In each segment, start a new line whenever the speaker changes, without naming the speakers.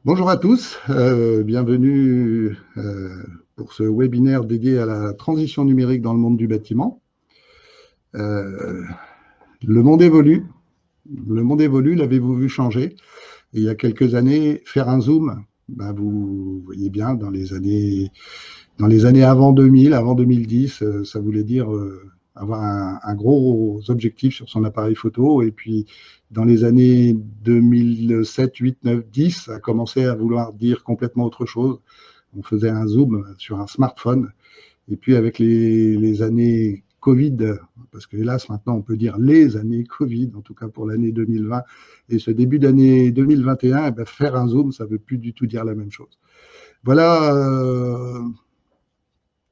Bonjour à tous, bienvenue pour ce webinaire dédié à la transition numérique dans le monde du bâtiment. Le monde évolue, l'avez-vous vu changer? Et il y a quelques années, faire un zoom, vous voyez bien, dans les années avant 2000, avant 2010, ça voulait dire avoir un gros objectif sur son appareil photo. Et puis, dans les années 2007, 8, 9, 10, ça a commencé à vouloir dire complètement autre chose. On faisait un zoom sur un smartphone. Et puis, avec les années Covid, parce que hélas, maintenant, on peut dire les années Covid, en tout cas pour l'année 2020, et ce début d'année 2021, faire un zoom, ça ne veut plus du tout dire la même chose. Voilà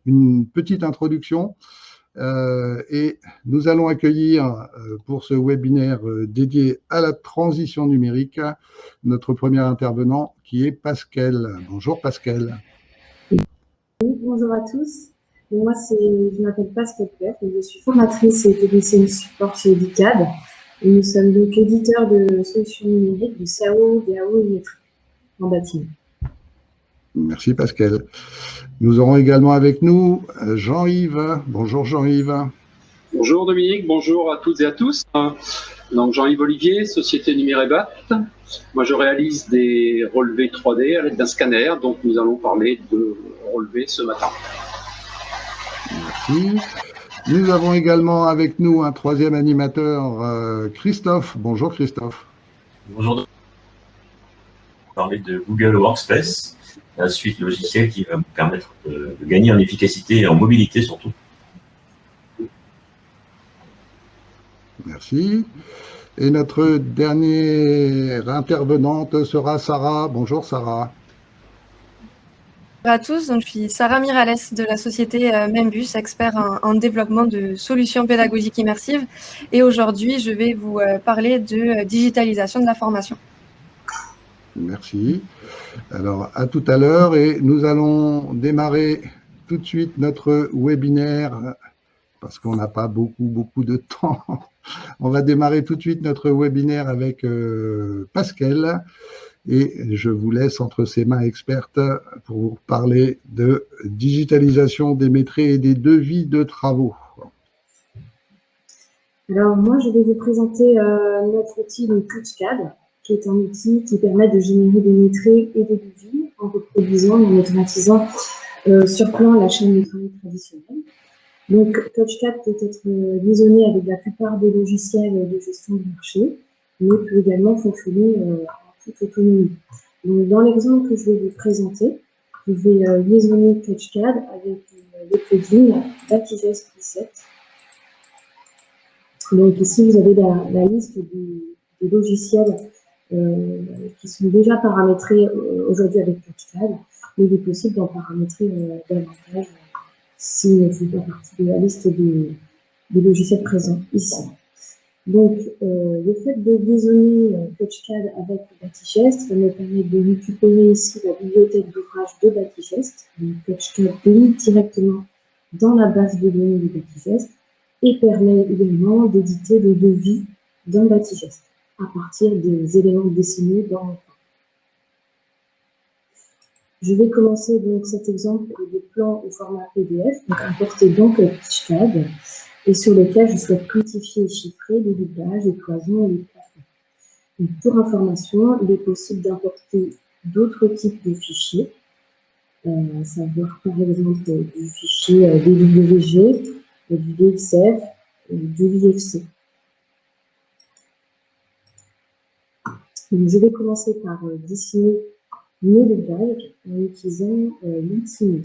une petite introduction. Et nous allons accueillir pour ce webinaire dédié à la transition numérique notre premier intervenant qui est Pascal. Bonjour Pascal.
Oui, bonjour à tous. Moi, je m'appelle Pascal Pert, je suis formatrice et technicienne support chez Vicad. Et nous sommes donc éditeurs de solutions numériques de CAO, DAO et métrique en bâtiment.
Merci Pascal. Nous aurons également avec nous Jean-Yves. Bonjour Jean-Yves.
Bonjour Dominique, bonjour à toutes et à tous. Donc Jean-Yves Olivier, Société Numérébat. Moi je réalise des relevés 3D à l'aide d'un scanner, donc nous allons parler de relevés ce matin.
Merci. Nous avons également avec nous un troisième animateur, Christophe. Bonjour Christophe.
Bonjour. On va parler de Google Workspace, la suite logicielle qui va vous permettre de gagner en efficacité et en mobilité surtout.
Merci. Et notre dernière intervenante sera Sarah. Bonjour Sarah.
Bonjour à tous, donc je suis Sarah Mirales de la société Membus, expert en développement de solutions pédagogiques immersives. Et aujourd'hui, je vais vous parler de digitalisation de la formation.
Merci. Alors, à tout à l'heure et nous allons démarrer tout de suite notre webinaire parce qu'on n'a pas beaucoup de temps. On va démarrer tout de suite notre webinaire avec Pascal et je vous laisse entre ses mains expertes pour vous parler de digitalisation des métiers et des devis de travaux.
Alors moi, je vais vous présenter notre outil, le TouchCAD, qui est un outil qui permet de générer des métriques et des devis en reproduisant et en automatisant sur plan la chaîne de travail traditionnelle. Donc, TouchCAD peut être liaisonné avec la plupart des logiciels de gestion de marché, mais peut également fonctionner en toute autonomie. Donc, dans l'exemple que je vais vous présenter, je vais liaisonner TouchCAD avec le plugin Batigest Preset. Donc, ici, vous avez la liste des logiciels qui sont déjà paramétrés aujourd'hui avec TouchCAD, mais il est possible d'en paramétrer davantage s'ils ne font pas partie de la liste des logiciels présents ici. Donc, le fait de liaisonner TouchCAD avec Batigest va me permettre de récupérer ici la bibliothèque d'ouvrages de Batigest. Donc, TouchCAD lit directement dans la base de données de Batigest et permet également d'éditer des devis dans Batigest à partir des éléments dessinés dans mon plan. Je vais commencer donc cet exemple de plan au format PDF, donc importé dans TouchCAD, et sur lequel je souhaite quantifier et chiffrer les réglages, les cloisons et les plafonds. Donc, pour information, il est possible d'importer d'autres types de fichiers, savoir par exemple du fichier DWG, du DXF, du VFC. Donc, je vais commencer par dessiner mes réglages en utilisant l'outil.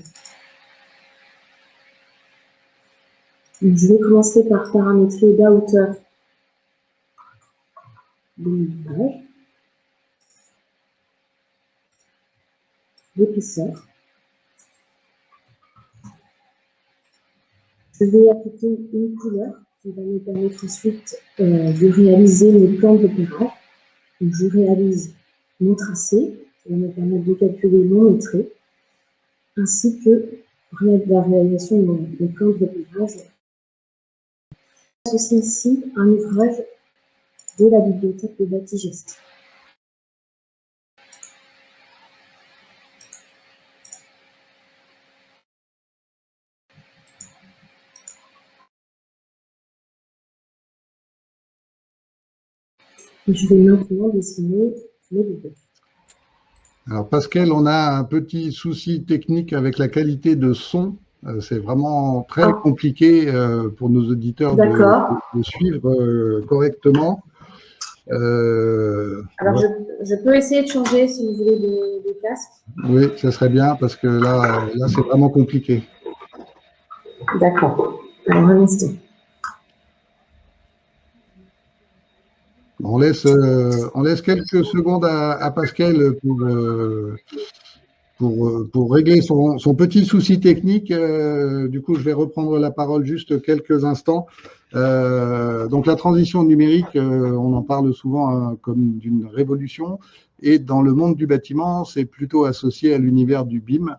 Je vais commencer par paramétrer la hauteur de mes réglages, l'épaisseur. Je vais appliquer une couleur qui va me permettre ensuite de réaliser mes plans de repérage. Donc, je réalise mon tracé, qui va me permettre de calculer mon entrée, ainsi que la réalisation de mes plans de repérage. J'associe ici un ouvrage de la bibliothèque de Batigest. Je vais maintenant dessiner les bébés.
Alors Pascal, on a un petit souci technique avec la qualité de son. C'est vraiment très compliqué pour nos auditeurs de suivre correctement.
Alors, je peux essayer de changer si vous voulez des casques.
Oui, ça serait bien parce que là c'est vraiment compliqué.
D'accord. Alors, un instant.
On laisse quelques secondes à Pascal pour régler son petit souci technique. Du coup, je vais reprendre la parole juste quelques instants. Donc, la transition numérique, on en parle souvent comme d'une révolution. Et dans le monde du bâtiment, c'est plutôt associé à l'univers du BIM.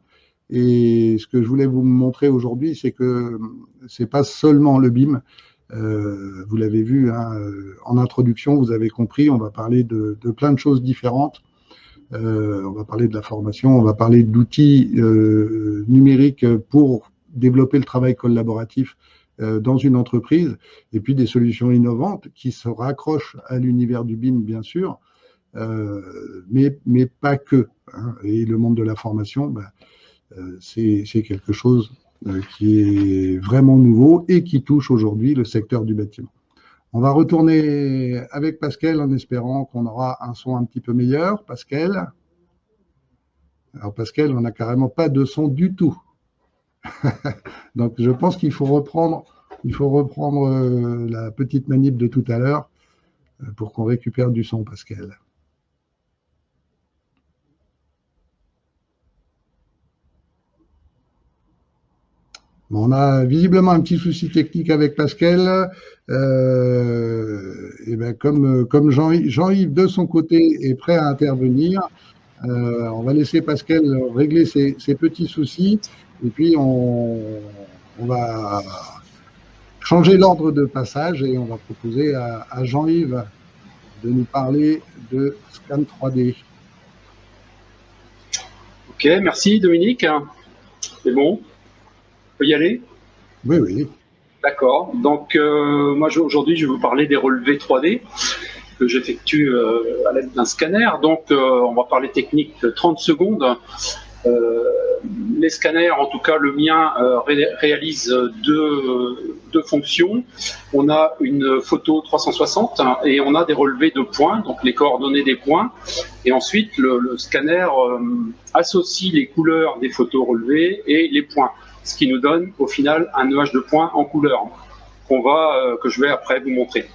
Et ce que je voulais vous montrer aujourd'hui, c'est que c'est pas seulement le BIM. Vous l'avez vu en introduction, vous avez compris, on va parler de plein de choses différentes. On va parler de la formation, on va parler d'outils numériques pour développer le travail collaboratif dans une entreprise, et puis des solutions innovantes qui se raccrochent à l'univers du BIM, bien sûr, mais pas que. Et le monde de la formation, c'est quelque chose qui est vraiment nouveau et qui touche aujourd'hui le secteur du bâtiment. On va retourner avec Pascal en espérant qu'on aura un son un petit peu meilleur. Pascal. Alors Pascal, on n'a carrément pas de son du tout. Donc je pense qu'il faut reprendre la petite manip de tout à l'heure pour qu'on récupère du son, Pascal. Bon, on a visiblement un petit souci technique avec Pascal. Et ben comme Jean-Yves de son côté est prêt à intervenir, on va laisser Pascal régler ses petits soucis et puis on va changer l'ordre de passage et on va proposer à Jean-Yves de nous parler de Scan 3D.
Ok, merci Dominique. C'est bon? On peut y aller?
Oui, oui.
D'accord. Donc, moi, aujourd'hui, je vais vous parler des relevés 3D que j'effectue à l'aide d'un scanner. Donc, on va parler technique de 30 secondes. Les scanners, en tout cas le mien, réalise deux fonctions. On a une photo 360 et on a des relevés de points, donc les coordonnées des points. Et ensuite, le scanner associe les couleurs des photos relevées et les points, ce qui nous donne au final un nuage de points en couleur que je vais après vous montrer.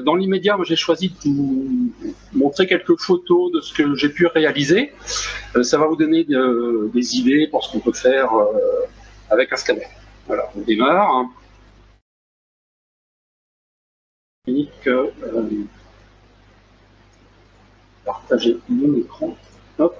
Dans l'immédiat, j'ai choisi de vous montrer quelques photos de ce que j'ai pu réaliser. Ça va vous donner des idées pour ce qu'on peut faire avec un scanner. Voilà, on démarre. Partager mon écran. Hop.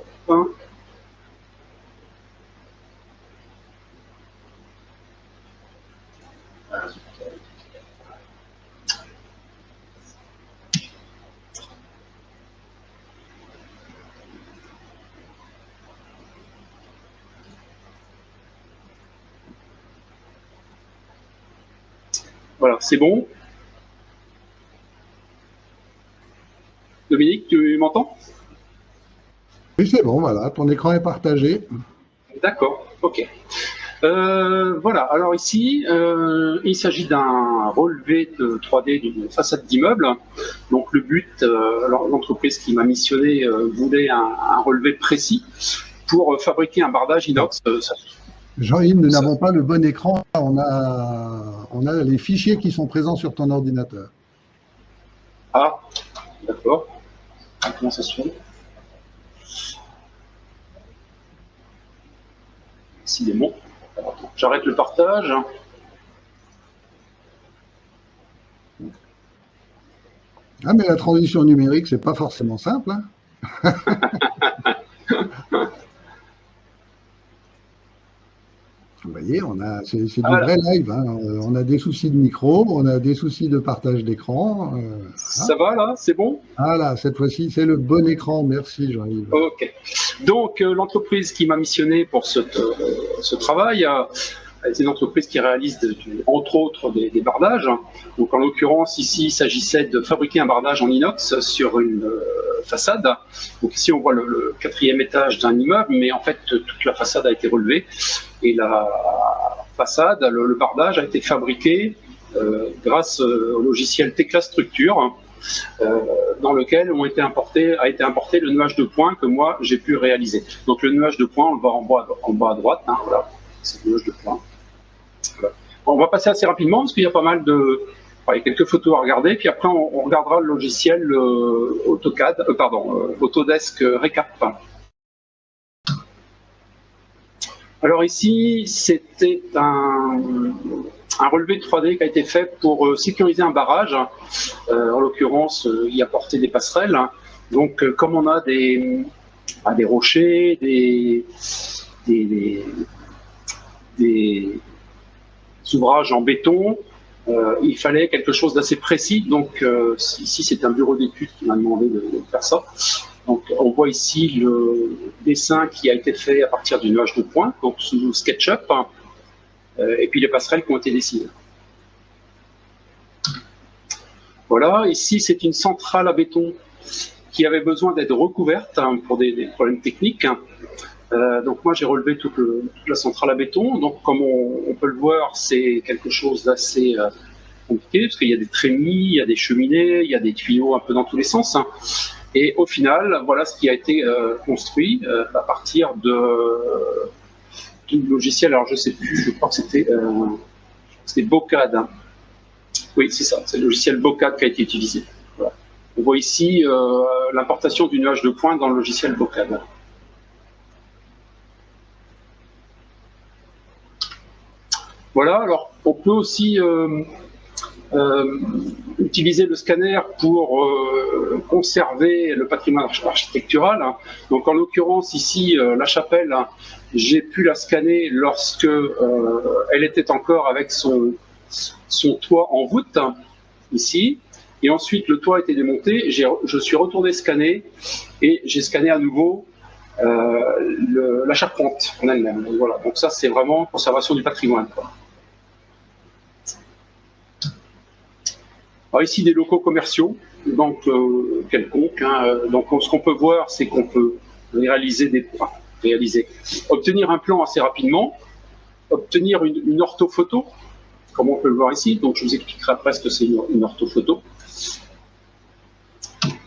Voilà, c'est bon. Dominique, tu m'entends?
Oui, c'est bon, voilà, ton écran est partagé.
D'accord, ok. Voilà, alors ici, il s'agit d'un relevé de 3D d'une façade d'immeuble. Donc le but, l'entreprise qui m'a missionné voulait un relevé précis pour fabriquer un bardage inox.
Jean-Yves, nous n'avons pas le bon écran, on a les fichiers qui sont présents sur ton ordinateur.
Ah, d'accord. Comment ça se fait? Décidément. J'arrête le partage.
Ah, mais la transition numérique, c'est pas forcément simple. Hein. Vous voyez, c'est du vrai live. Hein. On a des soucis de micro, on a des soucis de partage d'écran.
Ça va là, c'est bon?
Voilà, cette fois-ci, c'est le bon écran. Merci, Jean-Yves.
Ok. Donc, l'entreprise qui m'a missionné pour ce travail c'est une entreprise qui réalise, entre autres, des bardages. Donc, en l'occurrence, ici, il s'agissait de fabriquer un bardage en inox sur une façade. Donc, ici, on voit le 4e étage d'un immeuble, mais en fait, toute la façade a été relevée. Et la façade, le bardage a été fabriqué grâce au logiciel Tecla Structure, dans lequel a été importé le nuage de points que moi j'ai pu réaliser. Donc le nuage de points, on le voit en bas à droite, hein, voilà, c'est le nuage de points. Voilà. On va passer assez rapidement parce qu'il y a pas mal de... il y a quelques photos à regarder, puis après on regardera le logiciel Autodesk Recap. Alors ici, c'était un relevé 3D qui a été fait pour sécuriser un barrage, en l'occurrence y apporter des passerelles. Donc comme on a des rochers, des ouvrages en béton, il fallait quelque chose d'assez précis. Donc ici c'est un bureau d'études qui m'a demandé de faire ça. Donc on voit ici le dessin qui a été fait à partir du nuage de points, donc sous SketchUp. Et puis les passerelles qui ont été dessinées. Voilà, ici c'est une centrale à béton qui avait besoin d'être recouverte pour des problèmes techniques. Donc moi j'ai relevé toute la centrale à béton. Donc comme on peut le voir, c'est quelque chose d'assez compliqué parce qu'il y a des trémies, il y a des cheminées, il y a des tuyaux un peu dans tous les sens. Et au final, voilà ce qui a été construit à partir du logiciel, alors je ne sais plus, je crois que c'était Bocad. Hein. Oui, c'est ça, c'est le logiciel Bocad qui a été utilisé. Voilà. On voit ici l'importation du nuage de points dans le logiciel Bocad. Voilà, alors on peut aussi utiliser le scanner pour conserver le patrimoine architectural. Donc en l'occurrence ici, la chapelle, j'ai pu la scanner lorsque elle était encore avec son toit en voûte, ici. Et ensuite, le toit a été démonté. Je suis retourné scanner et j'ai scanné à nouveau la charpente en elle-même. Voilà. Donc ça, c'est vraiment conservation du patrimoine, quoi. Alors ici, des locaux commerciaux, donc quelconques. Hein. Donc ce qu'on peut voir, c'est qu'on peut obtenir un plan assez rapidement, obtenir une orthophoto, comme on peut le voir ici. Donc je vous expliquerai après ce que c'est une orthophoto.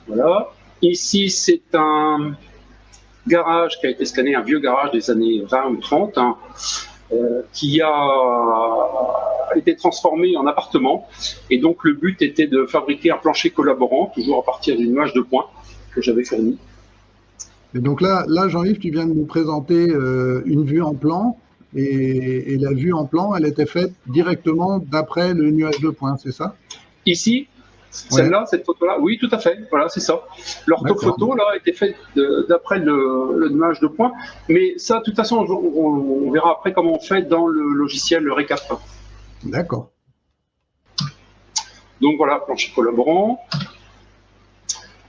Voilà. Ici, c'est un garage qui a été scanné, un vieux garage des années 20 ou 30, hein, qui a été transformé en appartement. Et donc le but était de fabriquer un plancher collaborant, toujours à partir d'une nuage de points que j'avais fourni.
Et donc là Jean-Yves, tu viens de nous présenter une vue en plan, et la vue en plan, elle était faite directement d'après le nuage de points, c'est ça?
Ici, celle-là, cette photo-là, oui, tout à fait, voilà, c'est ça. L'orthophoto, là, a été faite d'après le nuage de points, mais ça, de toute façon, on verra après comment on fait dans le logiciel Recap.
D'accord.
Donc voilà, plancher collaborant.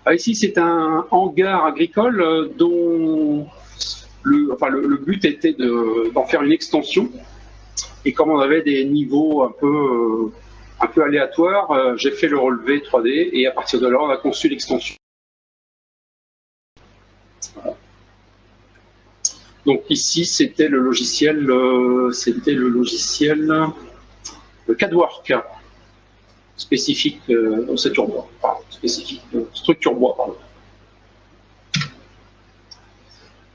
Ah, ici, c'est un hangar agricole dont le but était d'en faire une extension. Et comme on avait des niveaux un peu aléatoires, j'ai fait le relevé 3D et à partir de là, on a conçu l'extension. Voilà. Donc ici, c'était le logiciel CADWorks, spécifique ossature bois, spécifique structure bois, pardon.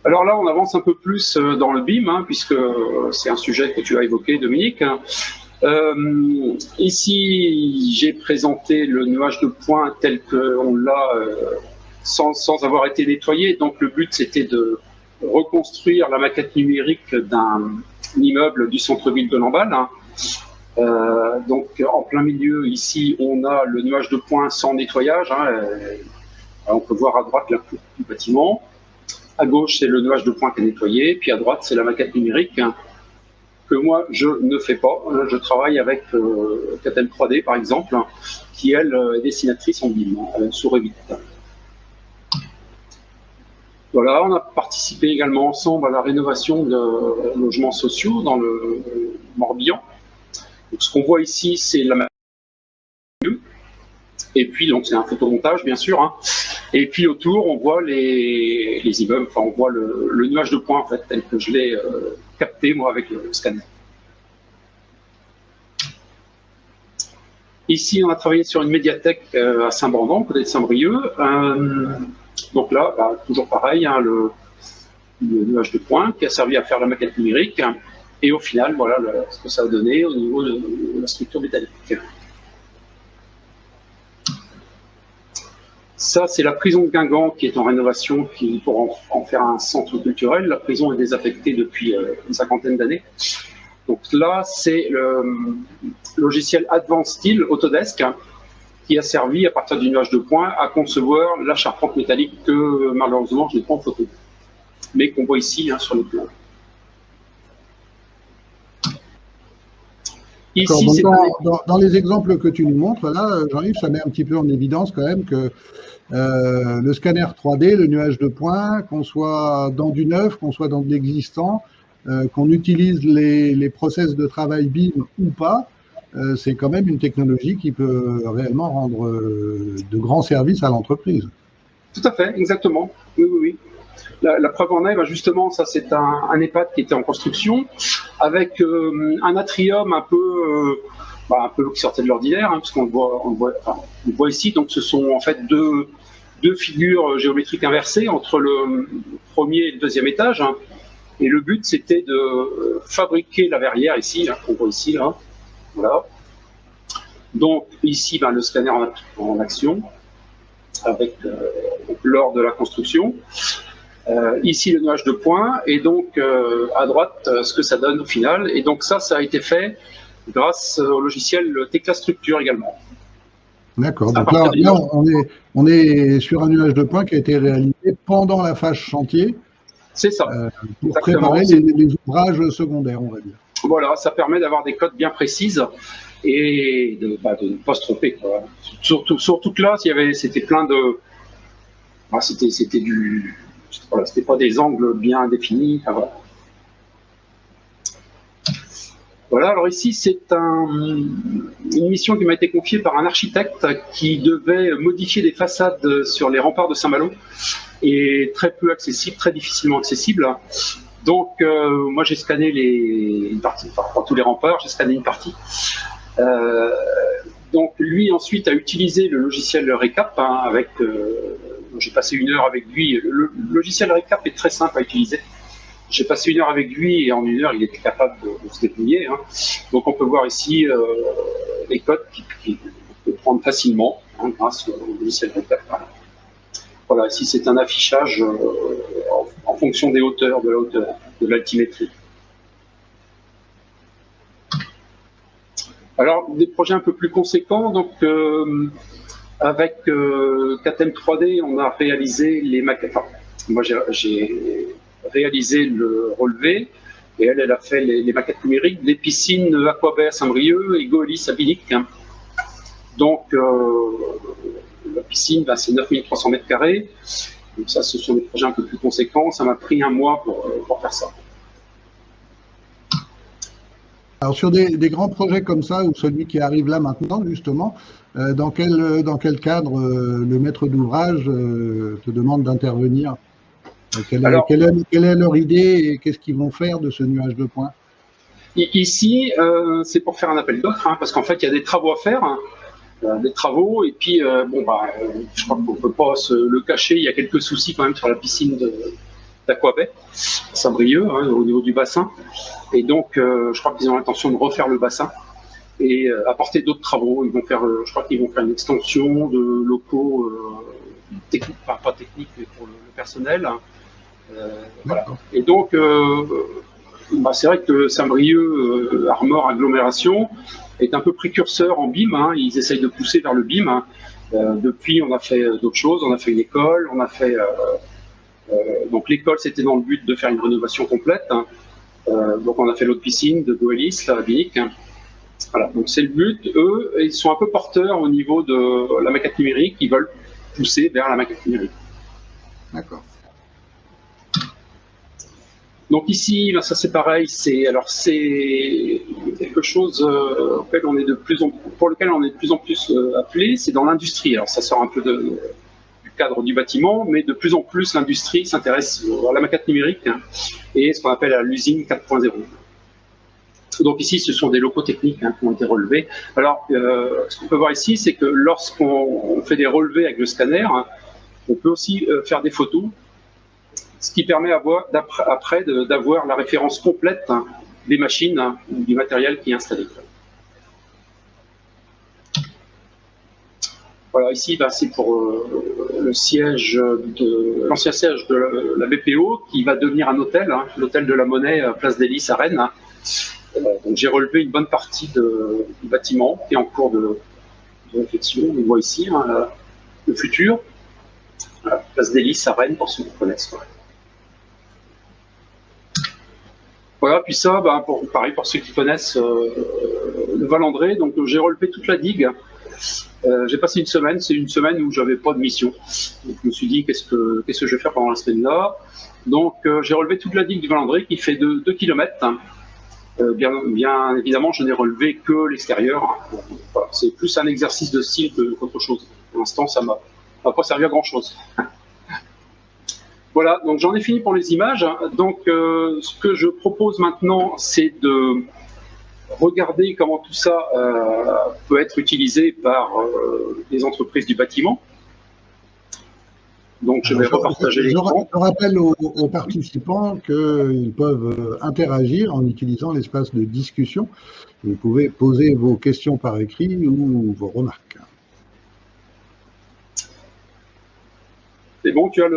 Alors là, on avance un peu plus dans le BIM, hein, puisque c'est un sujet que tu as évoqué, Dominique. Ici, j'ai présenté le nuage de points tel qu'on l'a sans avoir été nettoyé. Donc le but, c'était de reconstruire la maquette numérique d'un immeuble du centre-ville de Lamballe. Hein. Donc en plein milieu, ici, on a le nuage de points sans nettoyage. Hein. On peut voir à droite la poutre du bâtiment. À gauche, c'est le nuage de points qui est nettoyé. Puis à droite, c'est la maquette numérique, hein, que moi, je ne fais pas. Je travaille avec Catel 3D, par exemple, hein, qui, elle, est dessinatrice en BIM, sous Revit. Voilà, on a participé également ensemble à la rénovation de logements sociaux dans le Morbihan. Donc, ce qu'on voit ici, c'est la et puis donc c'est un photomontage bien sûr, hein. Et puis autour on voit les immeubles, enfin on voit le nuage de points en fait tel que je l'ai capté moi avec le scanner. Ici on a travaillé sur une médiathèque à Saint-Brandon, côté de Saint-Brieuc. Donc là, toujours pareil, hein, le nuage de points qui a servi à faire la maquette numérique. Et au final, voilà ce que ça a donné au niveau de la structure métallique. Ça, c'est la prison de Guingamp qui est en rénovation pour en faire un centre culturel. La prison est désaffectée depuis une cinquantaine d'années. Donc là, c'est le logiciel Advanced Steel Autodesk, hein, qui a servi, à partir du nuage de points, à concevoir la charpente métallique que malheureusement je n'ai pas en photo, mais qu'on voit ici, hein, sur le plan.
Ici, dans les exemples que tu nous montres, là, Jean-Yves, ça met un petit peu en évidence quand même que le scanner 3D, le nuage de points, qu'on soit dans du neuf, qu'on soit dans de l'existant, qu'on utilise les process de travail BIM ou pas, c'est quand même une technologie qui peut réellement rendre de grands services à l'entreprise.
Tout à fait, exactement. Oui, oui, oui. La preuve en est, justement, ça c'est un EHPAD qui était en construction avec un atrium un peu qui sortait de l'ordinaire, hein, parce qu'on le voit ici. Donc ce sont en fait deux figures géométriques inversées entre le premier et le deuxième étage. Hein. Et le but c'était de fabriquer la verrière ici, hein, qu'on voit ici, là. Voilà. Donc ici, le scanner en action avec lors de la construction. Ici le nuage de points et donc à droite ce que ça donne au final. Et donc ça a été fait grâce au logiciel Tekla Structure également.
D'accord. Donc là on est sur un nuage de points qui a été réalisé pendant la phase chantier.
C'est ça.
Pour préparer les ouvrages secondaires, on va dire.
Voilà, ça permet d'avoir des codes bien précises et de ne pas se tromper, quoi. Surtout que là, c'était plein de... c'était du... Voilà, c'était pas des angles bien définis. Enfin, voilà, alors ici, c'est une mission qui m'a été confiée par un architecte qui devait modifier des façades sur les remparts de Saint-Malo et très peu accessible, très difficilement accessible. Donc, moi, j'ai scanné une partie, enfin, pas tous les remparts, j'ai scanné une partie. Donc, lui, ensuite, a utilisé le logiciel Recap, hein, avec... j'ai passé 1 heure avec lui. Le logiciel Recap est très simple à utiliser. J'ai passé 1 heure avec lui et en 1 heure, il était capable de se débrouiller. Hein. Donc, on peut voir ici les codes qu'il peut prendre facilement, hein, grâce au logiciel Recap. Voilà, ici, c'est un affichage en fonction des hauteurs, de la hauteur, de l'altimétrie. Alors, des projets un peu plus conséquents, donc avec KTM 3D, on a réalisé les maquettes. Enfin, moi, j'ai réalisé le relevé, et elle a fait les maquettes numériques des piscines Aquabay à Saint-Brieuc et Goelis à Binic. Hein. Donc, la piscine, c'est 9300 m². Donc ça, ce sont des projets un peu plus conséquents. Ça m'a pris 1 mois pour faire ça.
Alors sur des grands projets comme ça, ou celui qui arrive là maintenant, justement, dans quel cadre le maître d'ouvrage te demande d'intervenir? Quelle est leur idée et qu'est-ce qu'ils vont faire de ce nuage de points?
Ici, c'est pour faire un appel d'offres, hein, parce qu'en fait, il y a des travaux à faire, hein, des travaux, et puis, je crois qu'on ne peut pas se le cacher, il y a quelques soucis quand même sur la piscine d'Aquabay, Saint-Brieuc, hein, au niveau du bassin. Et donc, je crois qu'ils ont l'intention de refaire le bassin et apporter d'autres travaux. Je crois qu'ils vont faire une extension de locaux techniques, enfin pas techniques, mais pour le personnel. Voilà. Et donc, c'est vrai que Saint-Brieuc, Armor Agglomération, est un peu précurseur en BIM. Hein. Ils essayent de pousser vers le BIM. Hein. Depuis, on a fait d'autres choses. On a fait une école. On a fait donc l'école, c'était dans le but de faire une rénovation complète. Hein. Donc on a fait l'autre piscine de Goelis, là, à Binic. Hein. Voilà. Donc c'est le but. Eux, ils sont un peu porteurs au niveau de la maquette numérique. Ils veulent pousser vers la maquette numérique.
D'accord.
Donc ici, ben, ça c'est pareil, c'est quelque chose pour lequel on est de plus en plus appelé, c'est dans l'industrie. Alors ça sort un peu du cadre du bâtiment, mais de plus en plus l'industrie s'intéresse à la maquette numérique, hein, et ce qu'on appelle l'usine 4.0. Donc ici, ce sont des locaux techniques, hein, qui ont été relevés. Alors, ce qu'on peut voir ici, c'est que lorsqu'on fait des relevés avec le scanner, hein, on peut aussi faire des photos, ce qui permet après d'avoir la référence complète, hein, des machines, hein, ou du matériel qui est installé. Voilà, ici, ben, c'est pour l'ancien siège de la BPO, qui va devenir un hôtel, hein, l'hôtel de la Monnaie, place des Lys à Rennes. Hein. Donc j'ai relevé une bonne partie du bâtiment qui est en cours de réflexion. On voit ici, hein, le futur. Voilà, place des Lys à Rennes, pour ceux qui connaissent. Ouais. Voilà, puis ça, ben, pareil pour ceux qui connaissent le Val-André. Donc j'ai relevé toute la digue. J'ai passé une semaine, c'est une semaine où j'avais pas de mission. Donc, je me suis dit qu'est-ce que je vais faire pendant la semaine là. Donc j'ai relevé toute la digue du Val-André qui fait 2 km. Hein. Bien évidemment, je n'ai relevé que l'extérieur. Hein. Voilà, c'est plus un exercice de style qu'autre chose. Pour l'instant, ça m'a pas servi à grand chose. Voilà, donc j'en ai fini pour les images. Donc ce que je propose maintenant, c'est de regarder comment tout ça peut être utilisé par les entreprises du bâtiment. Donc je vais repartager l'écran.
Je rappelle aux participants qu'ils peuvent interagir en utilisant l'espace de discussion. Vous pouvez poser vos questions par écrit ou vos remarques.
C'est bon, tu as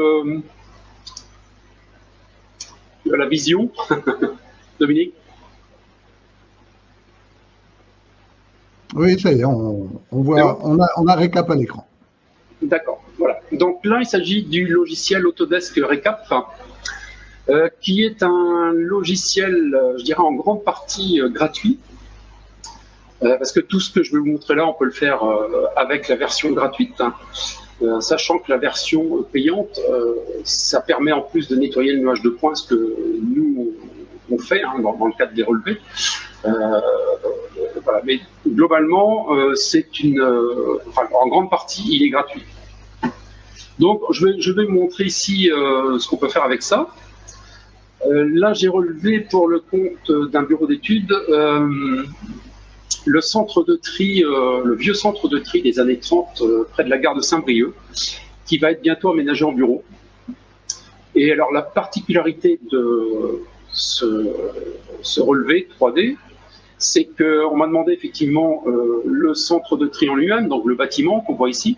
la vision, Dominique?
Oui, ça y est, on voit, on a Récap à l'écran.
D'accord, voilà. Donc là, il s'agit du logiciel Autodesk Récap, qui est un logiciel, je dirais, en grande partie gratuit, parce que tout ce que je vais vous montrer là, on peut le faire avec la version gratuite, hein, sachant que la version payante, ça permet en plus de nettoyer le nuage de points, ce que nous, on fait, hein, dans le cadre des relevés. Voilà. Mais globalement, en grande partie, il est gratuit. Donc, je vais vous montrer ici ce qu'on peut faire avec ça. Là, j'ai relevé pour le compte d'un bureau d'études le centre de tri, le vieux centre de tri des années 30 près de la gare de Saint-Brieuc, qui va être bientôt aménagé en bureau. Et alors, la particularité de ce relevé 3D, c'est qu'on m'a demandé effectivement le centre de tri en lui-même, donc le bâtiment qu'on voit ici,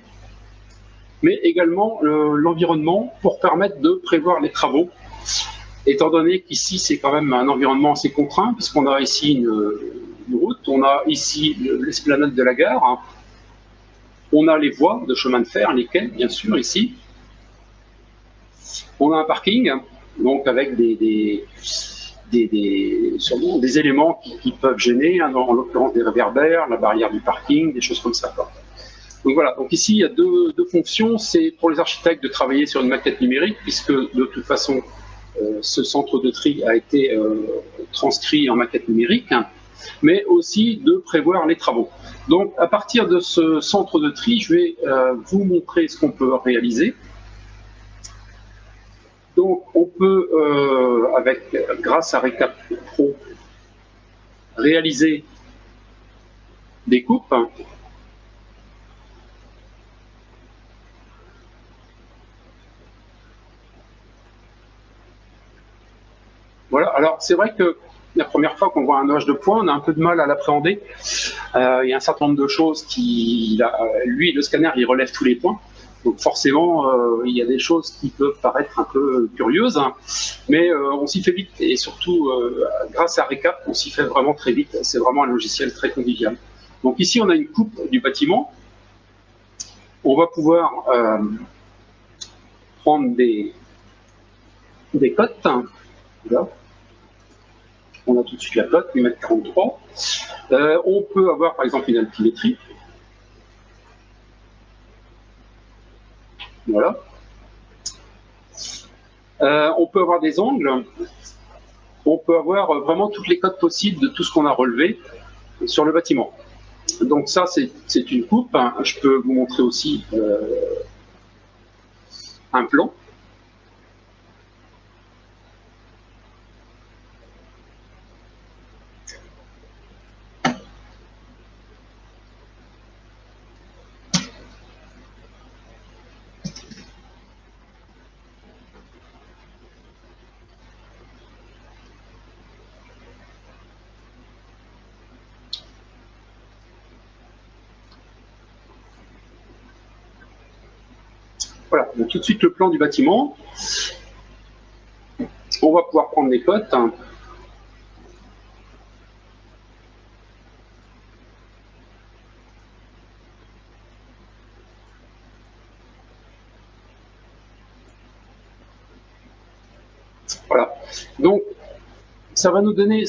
mais également l'environnement pour permettre de prévoir les travaux, étant donné qu'ici c'est quand même un environnement assez contraint, puisqu'on a ici une route, on a ici l'esplanade de la gare, hein. On a les voies de chemin de fer, les quais bien sûr ici, on a un parking, donc avec des éléments qui peuvent gêner, hein, en l'occurrence des réverbères, la barrière du parking, des choses comme ça, quoi. Donc voilà, donc ici il y a deux fonctions, c'est pour les architectes de travailler sur une maquette numérique, puisque de toute façon ce centre de tri a été transcrit en maquette numérique, hein, mais aussi de prévoir les travaux. Donc à partir de ce centre de tri, je vais vous montrer ce qu'on peut réaliser. Donc on peut, grâce à Récap Pro, réaliser des coupes. Voilà, alors c'est vrai que la première fois qu'on voit un nuage de points, on a un peu de mal à l'appréhender. Il y a un certain nombre de choses lui, le scanner, il relève tous les points. Donc forcément, il y a des choses qui peuvent paraître un peu curieuses, hein, mais on s'y fait vite. Et surtout, grâce à Récap, on s'y fait vraiment très vite. C'est vraiment un logiciel très convivial. Donc ici, on a une coupe du bâtiment. On va pouvoir prendre des cotes. Hein, là. On a tout de suite la cote, 8,43 m. On peut avoir par exemple une altimétrie. Voilà. On peut avoir des angles. on peut avoir vraiment toutes les cotes possibles de tout ce qu'on a relevé sur le bâtiment. Donc ça, c'est une coupe. Je peux vous montrer aussi un plan. Voilà, donc tout de suite le plan du bâtiment. On va pouvoir prendre les cotes. Voilà. Donc, ça va nous donner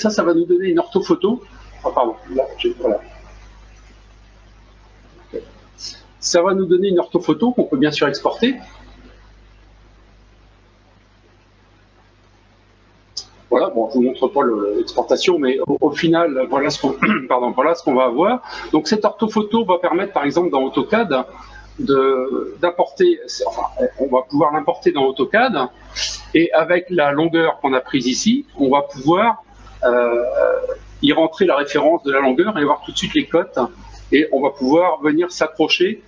une orthophoto. Oh, pardon, là, voilà. Ça va nous donner une orthophoto qu'on peut bien sûr exporter. Voilà, bon, je vous montre pas l'exportation, mais au final, voilà ce qu'on voilà ce qu'on va avoir. Donc cette orthophoto va permettre, par exemple, dans AutoCAD, d'importer, enfin, on va pouvoir l'importer dans AutoCAD, et avec la longueur qu'on a prise ici, on va pouvoir y rentrer la référence de la longueur et voir tout de suite les cotes, et on va pouvoir venir s'accrocher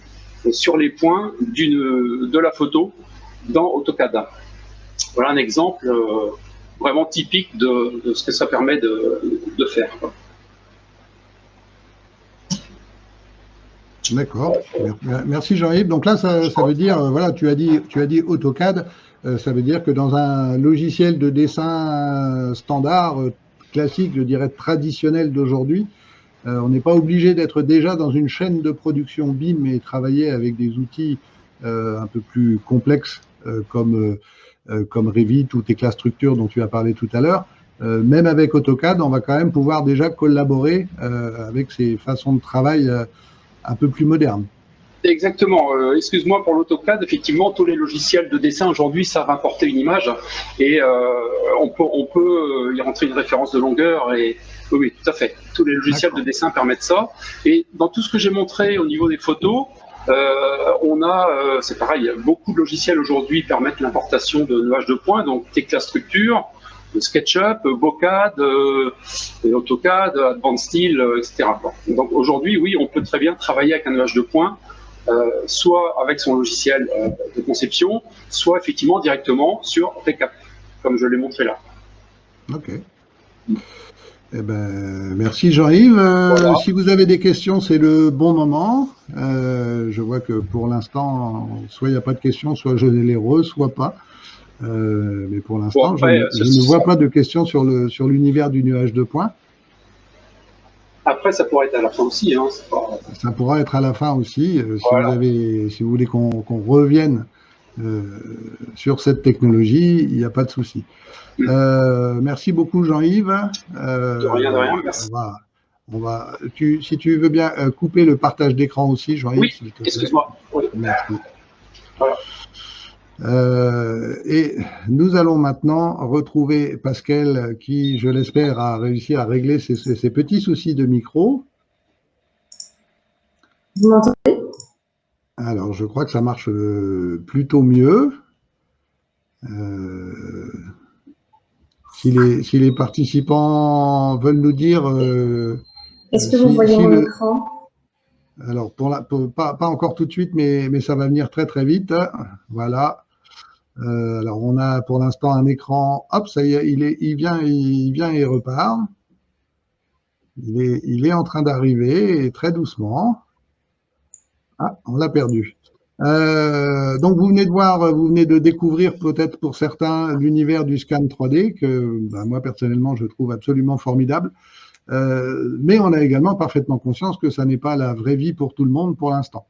sur les points de la photo dans AutoCAD. Voilà un exemple vraiment typique de ce que ça permet de faire.
D'accord. Merci Jean-Yves. Donc là, ça veut dire, voilà, tu as dit AutoCAD, ça veut dire que dans un logiciel de dessin standard, classique, je dirais traditionnel d'aujourd'hui, on n'est pas obligé d'être déjà dans une chaîne de production BIM et travailler avec des outils un peu plus complexes comme Revit ou Tecla Structure dont tu as parlé tout à l'heure. Même avec AutoCAD, on va quand même pouvoir déjà collaborer avec ces façons de travail un peu plus modernes.
Exactement. Excuse-moi pour l'AutoCAD. Effectivement, tous les logiciels de dessin aujourd'hui savent importer une image et on peut y rentrer une référence de longueur. Et oui, tout à fait. Tous les logiciels de dessin permettent ça. Et dans tout ce que j'ai montré au niveau des photos, on a, c'est pareil, beaucoup de logiciels aujourd'hui permettent l'importation de nuages de points, donc Tecla Structure, SketchUp, Bocad, AutoCAD, Advanced Steel, etc. Donc aujourd'hui, oui, on peut très bien travailler avec un nuage de points, soit avec son logiciel de conception, soit effectivement directement sur Recap, comme je l'ai montré là.
Ok. Eh ben, merci Jean-Yves. Voilà. Si vous avez des questions, c'est le bon moment. Je vois que pour l'instant, soit il n'y a pas de questions, soit je ne les reçois pas. Mais pour l'instant, je ne vois pas de questions sur l'univers du nuage de points.
Après, ça pourrait être à la fin aussi. Hein,
ça pourra être à la fin aussi.
Voilà.
Si vous voulez qu'on revienne sur cette technologie, il n'y a pas de souci. Merci beaucoup Jean-Yves.
De rien, merci.
Si tu veux bien couper le partage d'écran aussi, Jean-Yves.
Oui, excuse-moi. Oui.
Merci.
Voilà.
Et nous allons maintenant retrouver Pascal qui, je l'espère, a réussi à régler ses petits soucis de micro.
Vous m'entendez?
Alors, je crois que ça marche plutôt mieux. Si les participants veulent nous dire…
Est-ce que vous voyez mon écran?
Alors, pas encore tout de suite, mais ça va venir très très vite. Voilà. Alors, on a pour l'instant un écran. Hop, ça y est, il vient et repart. Il est en train d'arriver, très doucement. Ah, on l'a perdu. Donc, vous venez de découvrir peut-être pour certains l'univers du scan 3D que moi, personnellement, je trouve absolument formidable. Mais on a également parfaitement conscience que ça n'est pas la vraie vie pour tout le monde pour l'instant.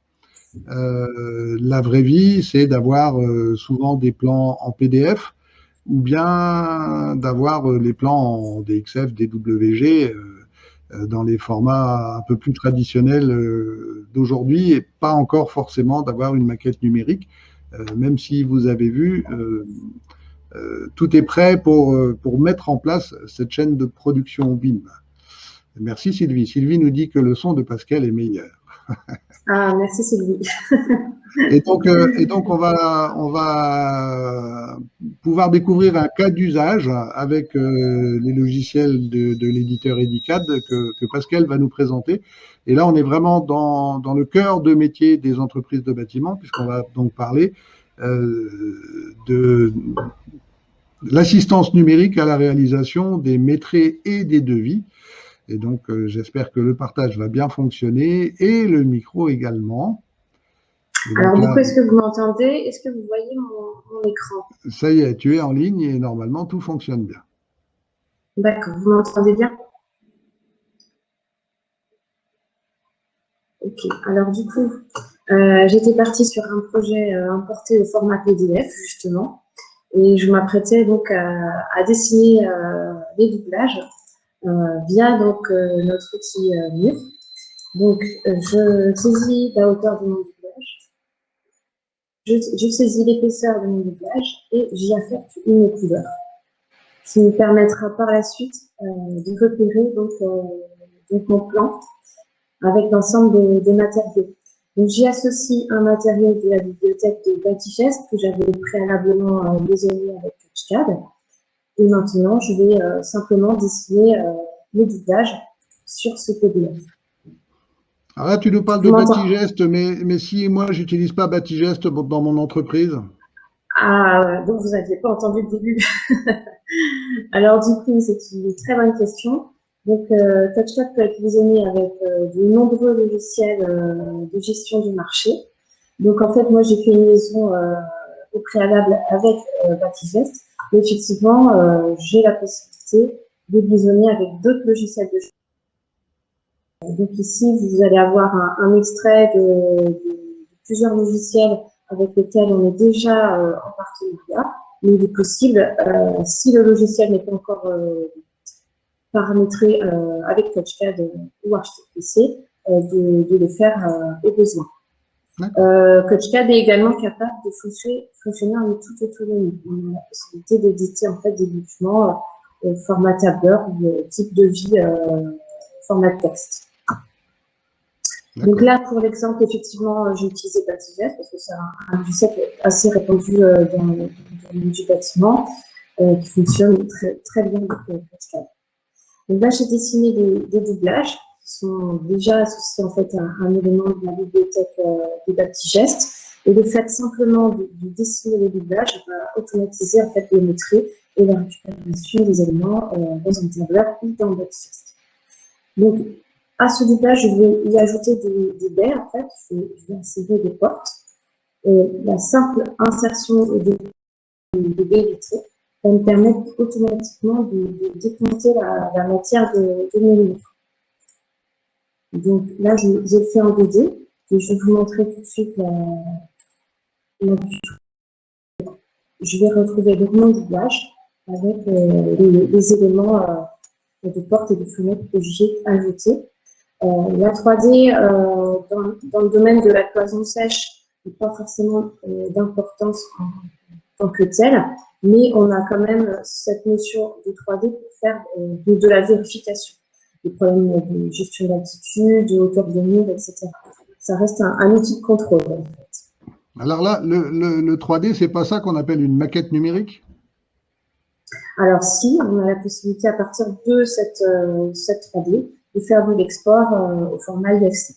La vraie vie, c'est d'avoir souvent des plans en PDF ou bien d'avoir les plans en DXF, DWG dans les formats un peu plus traditionnels d'aujourd'hui et pas encore forcément d'avoir une maquette numérique, même si vous avez vu tout est prêt pour mettre en place cette chaîne de production BIM. Merci Sylvie. Sylvie nous dit que le son de Pascal est meilleur.
Ah, merci Sylvie.
Et donc on va pouvoir découvrir un cas d'usage avec les logiciels de l'éditeur Edicad que Pascal va nous présenter. Et là, on est vraiment dans le cœur de métier des entreprises de bâtiment, puisqu'on va donc parler de l'assistance numérique à la réalisation des maîtrais et des devis. Et donc, j'espère que le partage va bien fonctionner et le micro également.
Alors, du coup, est-ce que vous m'entendez? Est-ce que vous voyez mon écran?
Ça y est, tu es en ligne et normalement, tout fonctionne bien.
D'accord, vous m'entendez bien? Ok, alors du coup, j'étais partie sur un projet importé au format PDF, justement, et je m'apprêtais donc à dessiner les doublages via donc, notre outil MUR. Donc, je saisis la hauteur de mon doublage, je saisis l'épaisseur de mon doublage et j'y affecte une couleur, qui me permettra par la suite de repérer donc mon plan avec l'ensemble des matériaux. Donc, j'y associe un matériau de la bibliothèque de Batigest que j'avais préalablement désigné avec TouchCAD. Et maintenant, je vais simplement dessiner les doublages sur ce PDF.
Alors là, tu nous parles de Batigest, mais si moi, j'utilise pas Batigest dans mon entreprise.
Ah, donc vous n'aviez pas entendu le début. Alors, du coup, c'est une très bonne question. Donc, TouchCAD peut être visionné avec de nombreux logiciels de gestion du marché. Donc, en fait, moi, j'ai fait une liaison au préalable avec Batigest. Mais effectivement, j'ai la possibilité de visionner avec d'autres logiciels de gestion. Donc, ici, vous allez avoir un extrait de plusieurs logiciels avec lesquels on est déjà en partenariat. Mais il est possible, si le logiciel n'est pas encore paramétrer avec TouchCAD ou HTPC, de le faire au besoin. TouchCAD est également capable de fonctionner en toute autonomie. On a la possibilité d'éditer en fait des documents format tableur ou type de vie format texte. Donc là, pour l'exemple, effectivement, j'ai utilisé Batigest parce que c'est un logiciel assez répandu dans le monde du bâtiment qui fonctionne très bien avec TouchCAD. Donc là, j'ai dessiné des doublages qui sont déjà associés en fait à un élément de la bibliothèque de Batigest. Et le fait simplement de dessiner les doublages va automatiser en fait les maîtrises et la récupération des éléments dans un tableur ou dans Batigest. Donc, à ce doublage, je vais y ajouter des baies en fait. Je vais insérer des portes. Et la simple insertion de baies vitrées va me permettre automatiquement de décompter la matière de mes livres. Donc là, je le fais en 2D et je vais vous montrer tout de suite je vais retrouver donc mon doublage avec les éléments de porte et de fenêtre que j'ai ajoutés. La 3D, dans le domaine de la cloison sèche, n'a pas forcément d'importance en tant que telle, mais on a quand même cette notion de 3D pour faire de la vérification. Des problèmes de gestion d'altitude, de hauteur de mur, etc. Ça reste un outil de contrôle, en fait.
Alors là, le 3D, c'est pas ça qu'on appelle une maquette numérique?
Alors si, on a la possibilité à partir de cette 3D de faire de l'export au format IFC.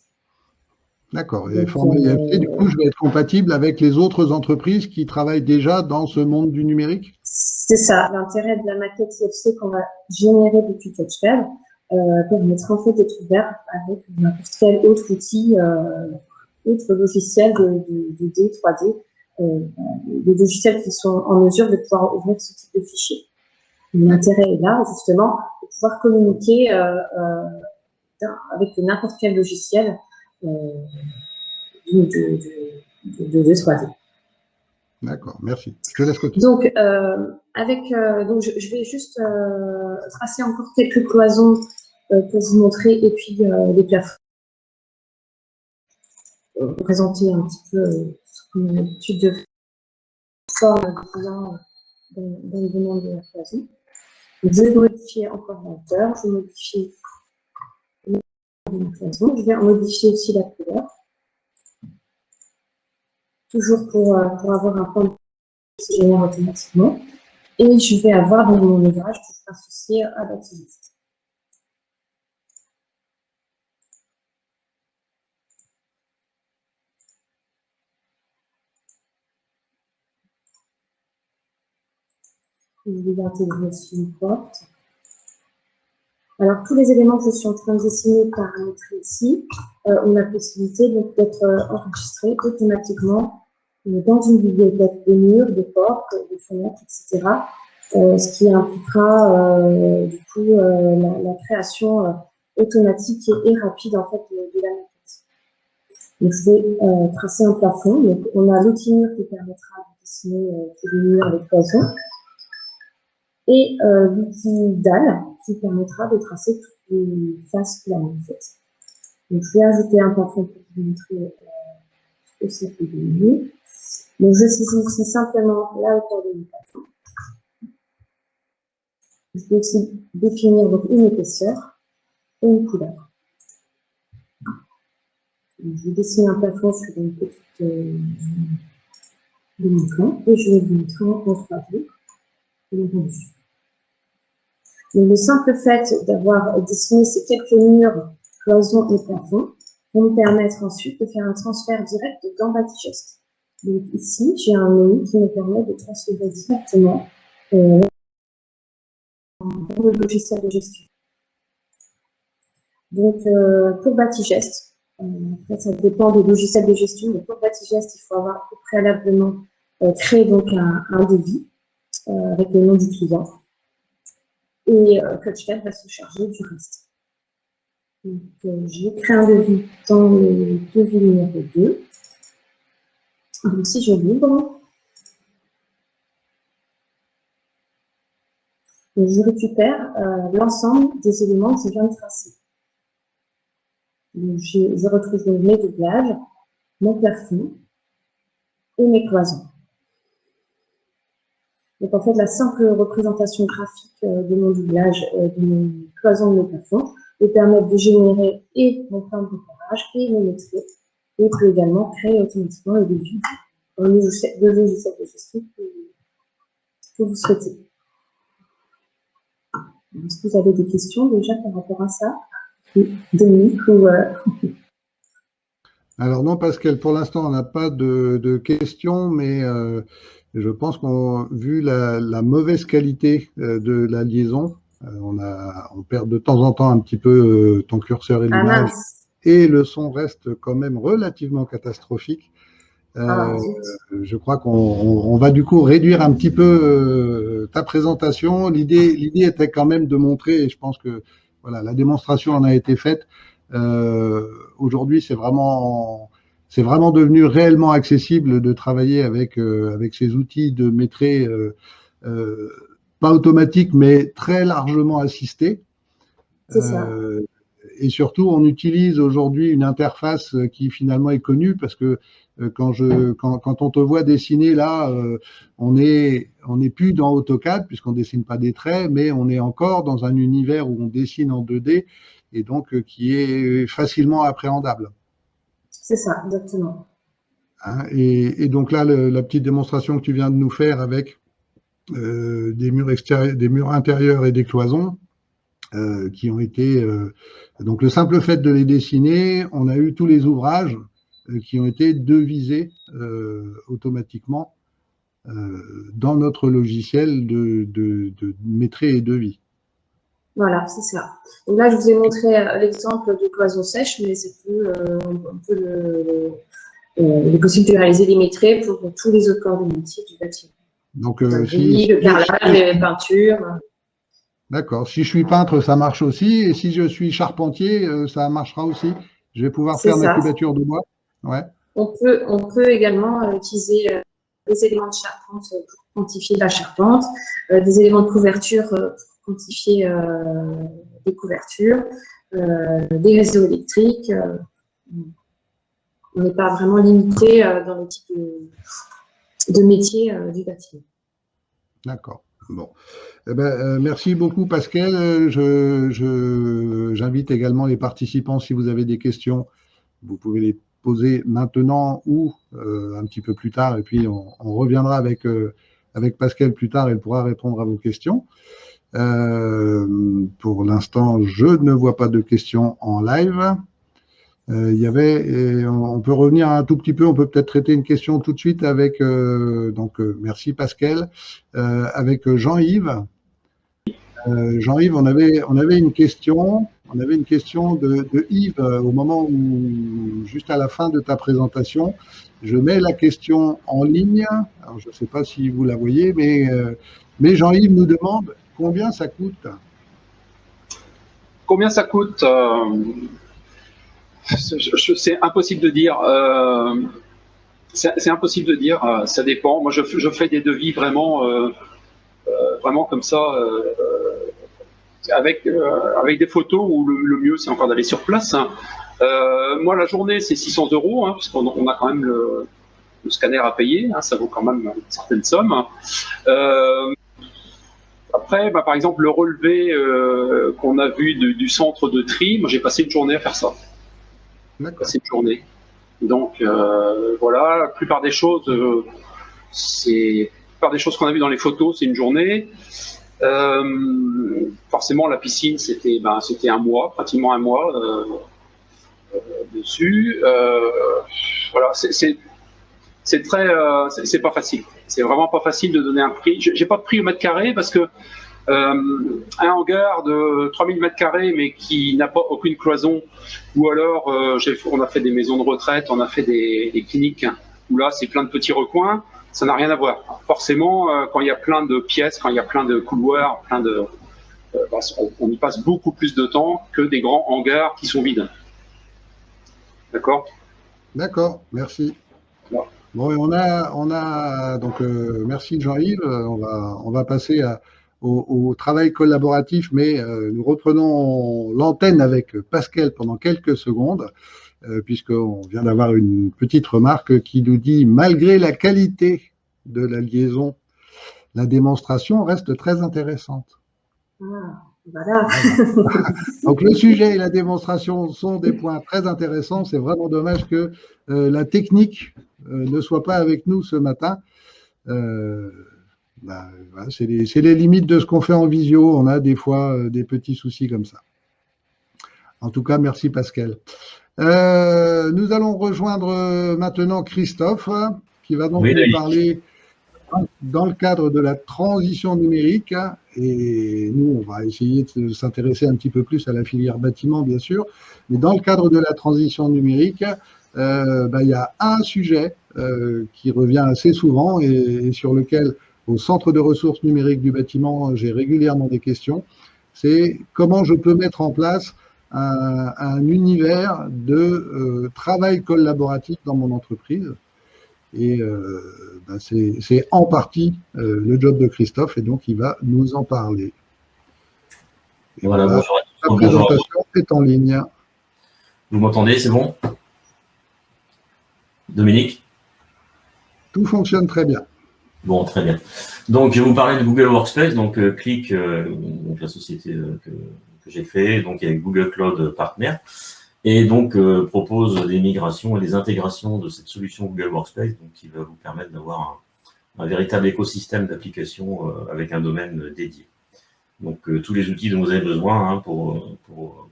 D'accord. Et format IFC, du coup, je vais être compatible avec les autres entreprises qui travaillent déjà dans ce monde du numérique?
C'est ça. L'intérêt de la maquette IFC qu'on va générer depuis TouchCAD permettra en fait d'être ouvert avec n'importe quel autre outil, autre logiciel de 2D, 3D, des logiciels qui sont en mesure de pouvoir ouvrir ce type de fichier. L'intérêt est là, justement, de pouvoir communiquer avec n'importe quel logiciel de 3D.
D'accord, merci. Je te laisse continuer.
Donc, donc je vais juste tracer encore quelques cloisons pour vous montrer, et puis les plafonds. Présenter un petit peu ce qu'on a l'habitude de faire en utilisant dans le domaine de la cloison. Je vais modifier encore la hauteur, je vais modifier la cloison, je vais modifier aussi la couleur, toujours pour avoir un plan qui se génère automatiquement. Et je vais avoir dans mon ouvrage qui sera associé à Bâtigest. Je vais intégrer aussi une porte. Alors, tous les éléments que je suis en train de dessiner, paramétrer ici, ont la possibilité d'être enregistrés automatiquement dans une bibliothèque de murs, de portes, de fenêtres, etc. Ce qui impliquera du coup la création automatique et rapide en fait de la maquette. Donc, je vais tracer un plafond. Donc, on a l'outil mur qui permettra de dessiner tous les murs avec cloison. Et l'outil dalle qui permettra de tracer toutes les faces planes en fait. Donc je vais ajouter un plafond pour vous montrer ce que c'est que des murs. Donc je saisis ici simplement la hauteur de mon plafond. Je peux aussi définir donc une épaisseur et une couleur. Donc, je vais dessiner un plafond sur une petite de mon plan et je vais vous montrer en 3D le rendu. Mais le simple fait d'avoir dessiné ces quelques murs, cloisons et plafonds va me permettre ensuite de faire un transfert direct dans Bâtigest. Donc ici, j'ai un menu qui me permet de transférer directement dans le logiciel de gestion. Donc pour Bâtigest, ça dépend des logiciels de gestion, mais pour Bâtigest, il faut avoir préalablement créé donc un devis avec le nom du client. Et CoachCAD va se charger du reste. Donc, je vais créer un devis dans le devis numéro 2. Donc, si je l'ouvre, je récupère l'ensemble des éléments que je viens de tracer. Donc, je retrouve mes doublages, mon plafond et mes cloisons. Donc, en fait, la simple représentation graphique de mon doublage, de mes cloisons de mes plafonds, me permet de générer et mon plan de repérage et mes métriques. Et peut également créer automatiquement le devis dans le logiciel de gestion que vous souhaitez. Est-ce que vous avez des questions déjà par rapport à ça? Dominique ou
Alors non, Pascal, pour l'instant, on n'a pas de questions, mais je pense vu la mauvaise qualité de la liaison, on perd de temps en temps un petit peu ton curseur et l'image, et le son reste quand même relativement catastrophique. Je crois qu'on va du coup réduire un petit peu ta présentation. L'idée était quand même de montrer, et je pense que voilà, la démonstration en a été faite. Aujourd'hui, c'est vraiment devenu réellement accessible de travailler avec ces outils de maîtrise pas automatique, mais très largement assistés.
C'est ça.
Et surtout, on utilise aujourd'hui une interface qui finalement est connue parce que quand on te voit dessiner là, on n'est plus dans AutoCAD puisqu'on dessine pas des traits, mais on est encore dans un univers où on dessine en 2D et donc qui est facilement appréhendable.
C'est ça, exactement.
Hein, et donc là, la petite démonstration que tu viens de nous faire avec des murs extérieurs, des murs intérieurs et des cloisons, qui ont été donc le simple fait de les dessiner, on a eu tous les ouvrages qui ont été devisés automatiquement dans notre logiciel de maîtrise et devis.
Voilà, c'est ça. Donc là, je vous ai montré l'exemple de cloison sèche, mais c'est plus il est possible de réaliser des maîtrises pour tous les autres corps de métier du bâtiment.
Donc,
le carrelage, les peintures.
D'accord. Si je suis peintre, ça marche aussi. Et si je suis charpentier, ça marchera aussi. Je vais pouvoir faire ma cubature de bois. Ouais.
On peut également utiliser des éléments de charpente pour quantifier la charpente, des éléments de couverture pour quantifier des couvertures, des réseaux électriques. On n'est pas vraiment limité dans le type de métier du bâtiment.
D'accord. Bon. Eh ben, merci beaucoup, Pascal. J'invite également les participants, si vous avez des questions, vous pouvez les poser maintenant ou un petit peu plus tard, et puis on reviendra avec Pascal plus tard, elle pourra répondre à vos questions. Pour l'instant, je ne vois pas de questions en live. On peut revenir un tout petit peu, on peut peut-être traiter une question tout de suite avec, merci Pascal, avec Jean-Yves. Jean-Yves, on avait une question de Yves au moment où, juste à la fin de ta présentation, je mets la question en ligne. Alors, je ne sais pas si vous la voyez, mais Jean-Yves nous demande combien ça coûte.
Combien ça coûte c'est impossible de dire. C'est impossible de dire. Ça dépend. Moi, je fais des devis vraiment comme ça, avec des photos où le mieux, c'est encore d'aller sur place. Hein. Moi, la journée, c'est 600 €, hein, parce qu'on a quand même le scanner à payer. Hein, ça vaut quand même une certaine somme. Après, par exemple, le relevé qu'on a vu du centre de tri, moi, j'ai passé une journée à faire ça. C'est une journée. Donc voilà, la plupart des choses qu'on a vues dans les photos, c'est une journée. Forcément, la piscine, c'était un mois, pratiquement un mois dessus. Voilà, c'est pas facile. C'est vraiment pas facile de donner un prix. J'ai pas de prix au mètre carré parce que un hangar de 3000 m² mais qui n'a pas aucune cloison, ou alors on a fait des maisons de retraite, on a fait des cliniques où là c'est plein de petits recoins, ça n'a rien à voir. Forcément, quand il y a plein de pièces, quand il y a plein de couloirs, on y passe beaucoup plus de temps que des grands hangars qui sont vides. D'accord ?
D'accord, merci. Voilà. Bon, et on a donc merci Jean-Yves. On va passer au travail collaboratif, mais nous reprenons l'antenne avec Pascal pendant quelques secondes, puisqu'on vient d'avoir une petite remarque qui nous dit « Malgré la qualité de la liaison, la démonstration reste très intéressante. »
Voilà.
Donc le sujet et la démonstration sont des points très intéressants. C'est vraiment dommage que la technique ne soit pas avec nous ce matin. Voilà, c'est les limites de ce qu'on fait en visio. On a des fois des petits soucis comme ça. En tout cas, merci Pascal. Nous allons rejoindre maintenant Christophe, qui va donc nous parler dans le cadre de la transition numérique. Et nous, on va essayer de s'intéresser un petit peu plus à la filière bâtiment, bien sûr. Mais dans le cadre de la transition numérique, il y a un sujet qui revient assez souvent et sur lequel, au Centre de ressources numériques du bâtiment, j'ai régulièrement des questions. C'est comment je peux mettre en place un univers de travail collaboratif dans mon entreprise. Et c'est en partie le job de Christophe, et donc il va nous en parler. Et
voilà, bonjour.
La présentation est en ligne.
Vous m'entendez, c'est bon? Dominique?
Tout fonctionne très bien.
Bon, très bien. Donc, je vais vous parler de Google Workspace. Donc, Click, donc la société que j'ai créée, donc avec Google Cloud Partner, et donc propose des migrations et des intégrations de cette solution Google Workspace, donc qui va vous permettre d'avoir un véritable écosystème d'applications avec un domaine dédié. Donc, tous les outils dont vous avez besoin pour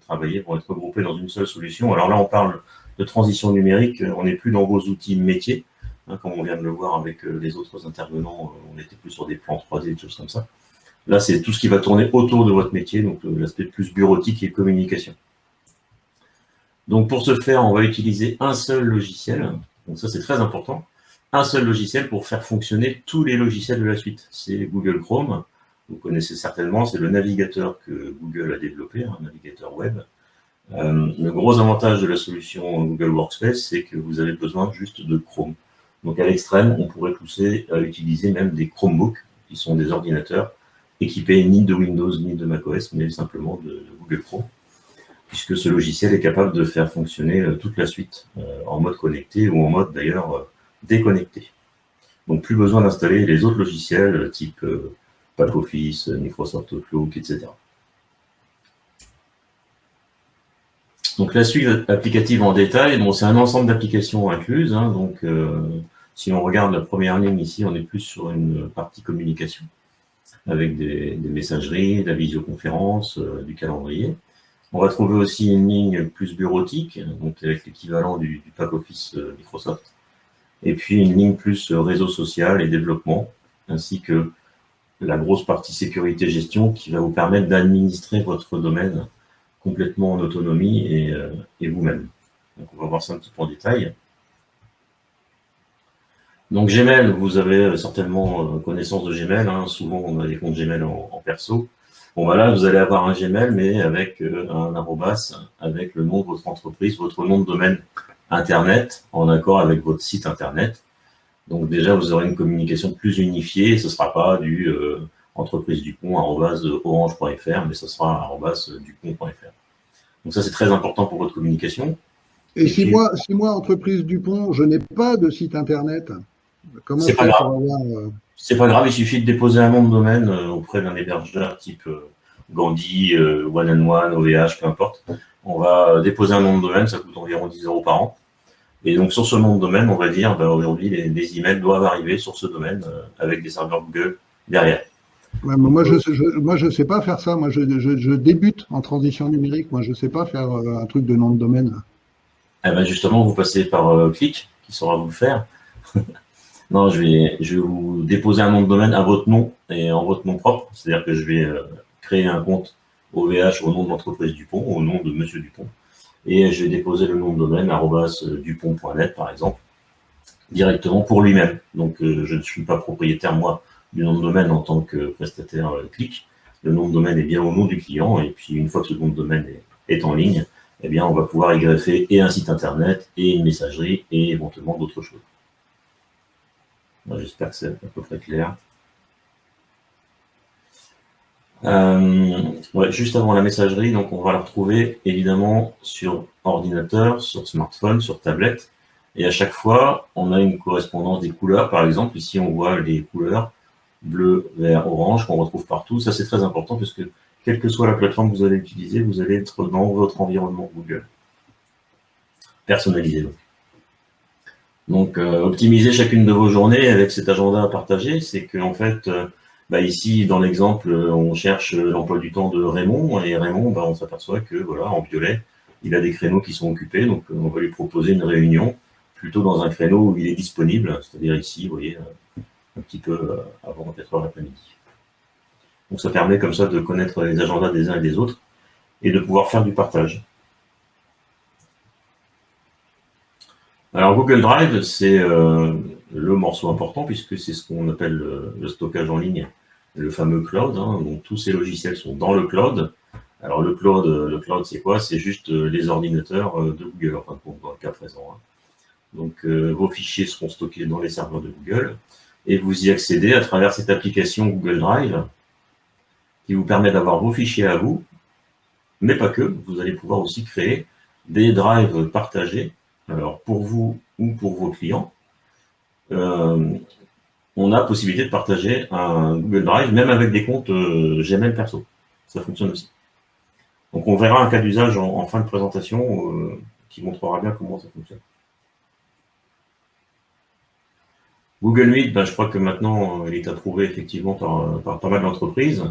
travailler vont être regroupés dans une seule solution. Alors là, on parle de transition numérique, on n'est plus dans vos outils métiers, comme on vient de le voir avec les autres intervenants, on était plus sur des plans 3D, des choses comme ça. Là, c'est tout ce qui va tourner autour de votre métier, donc l'aspect plus bureautique et communication. Donc, pour ce faire, on va utiliser un seul logiciel. Donc, ça, c'est très important. Un seul logiciel pour faire fonctionner tous les logiciels de la suite. C'est Google Chrome. Vous connaissez certainement, c'est le navigateur que Google a développé, un navigateur web. Le gros avantage de la solution Google Workspace, c'est que vous avez besoin juste de Chrome. Donc, à l'extrême, on pourrait pousser à utiliser même des Chromebooks, qui sont des ordinateurs équipés ni de Windows ni de macOS, mais simplement de Google Chrome, puisque ce logiciel est capable de faire fonctionner toute la suite en mode connecté ou en mode d'ailleurs déconnecté. Donc plus besoin d'installer les autres logiciels type Pack Office, Microsoft Outlook, etc. Donc la suite applicative en détail, bon, c'est un ensemble d'applications incluses. Hein, donc si on regarde la première ligne ici, on est plus sur une partie communication avec des messageries, de la visioconférence, du calendrier. On va trouver aussi une ligne plus bureautique, donc avec l'équivalent du Pack Office Microsoft. Et puis une ligne plus réseau social et développement, ainsi que la grosse partie sécurité gestion qui va vous permettre d'administrer votre domaine complètement en autonomie et vous-même. Donc on va voir ça un petit peu en détail. Donc Gmail, vous avez certainement connaissance de Gmail, hein. Souvent on a des comptes Gmail en perso. Bon voilà, vous allez avoir un Gmail, mais avec un arrobas, avec le nom de votre entreprise, votre nom de domaine Internet, en accord avec votre site Internet. Donc déjà, vous aurez une communication plus unifiée, ce ne sera pas du entreprisedupont@orange.fr, mais ce sera @dupont.fr. Donc ça, c'est très important pour votre communication.
Et si moi, entreprise Dupont, je n'ai pas de site Internet, comment
c'est pas grave. C'est pas grave, il suffit de déposer un nom de domaine auprès d'un hébergeur type Gandhi, One and One, OVH, peu importe. On va déposer un nom de domaine, ça coûte environ 10 € par an. Et donc sur ce nom de domaine, on va dire, aujourd'hui, les emails doivent arriver sur ce domaine avec des serveurs Google derrière.
Ouais, moi, je sais pas faire ça. Moi, je débute en transition numérique. Moi, je sais pas faire un truc de nom de domaine.
Eh ben justement, vous passez par Click, qui saura vous le faire. Non, je vais vous déposer un nom de domaine à votre nom et en votre nom propre. C'est-à-dire que je vais créer un compte OVH au nom de l'entreprise Dupont, au nom de Monsieur Dupont. Et je vais déposer le nom de domaine @dupont.net, par exemple, directement pour lui-même. Donc, je ne suis pas propriétaire, moi, du nom de domaine en tant que prestataire Click. Le nom de domaine est bien au nom du client. Et puis, une fois que ce nom de domaine est en ligne, eh bien, on va pouvoir y greffer et un site Internet, et une messagerie, et éventuellement d'autres choses. J'espère que c'est à peu près clair. Ouais, juste avant la messagerie, donc on va la retrouver évidemment sur ordinateur, sur smartphone, sur tablette. Et à chaque fois, on a une correspondance des couleurs. Par exemple, ici, on voit les couleurs bleu, vert, orange qu'on retrouve partout. Ça, c'est très important parce que quelle que soit la plateforme que vous allez utiliser, vous allez être dans votre environnement Google. Personnalisé, donc. Donc, optimiser chacune de vos journées avec cet agenda à partager, c'est qu'en fait, ici, dans l'exemple, on cherche l'emploi du temps de Raymond, et Raymond, on s'aperçoit que, voilà, en violet, il a des créneaux qui sont occupés, donc on va lui proposer une réunion plutôt dans un créneau où il est disponible, c'est-à-dire ici, vous voyez, un petit peu avant 4 h l'après-midi. Donc, ça permet comme ça de connaître les agendas des uns et des autres et de pouvoir faire du partage. Alors Google Drive, c'est le morceau important puisque c'est ce qu'on appelle le stockage en ligne, le fameux cloud. Hein, donc tous ces logiciels sont dans le cloud. Alors le cloud c'est quoi? C'est juste les ordinateurs de Google, enfin dans le cas présent. Hein. Donc vos fichiers seront stockés dans les serveurs de Google et vous y accédez à travers cette application Google Drive qui vous permet d'avoir vos fichiers à vous, mais pas que. Vous allez pouvoir aussi créer des drives partagés. Alors, pour vous ou pour vos clients, on a possibilité de partager un Google Drive, même avec des comptes Gmail perso. Ça fonctionne aussi. Donc, on verra un cas d'usage en fin de présentation qui montrera bien comment ça fonctionne. Google Meet, je crois que maintenant, il est approuvé effectivement par pas mal d'entreprises.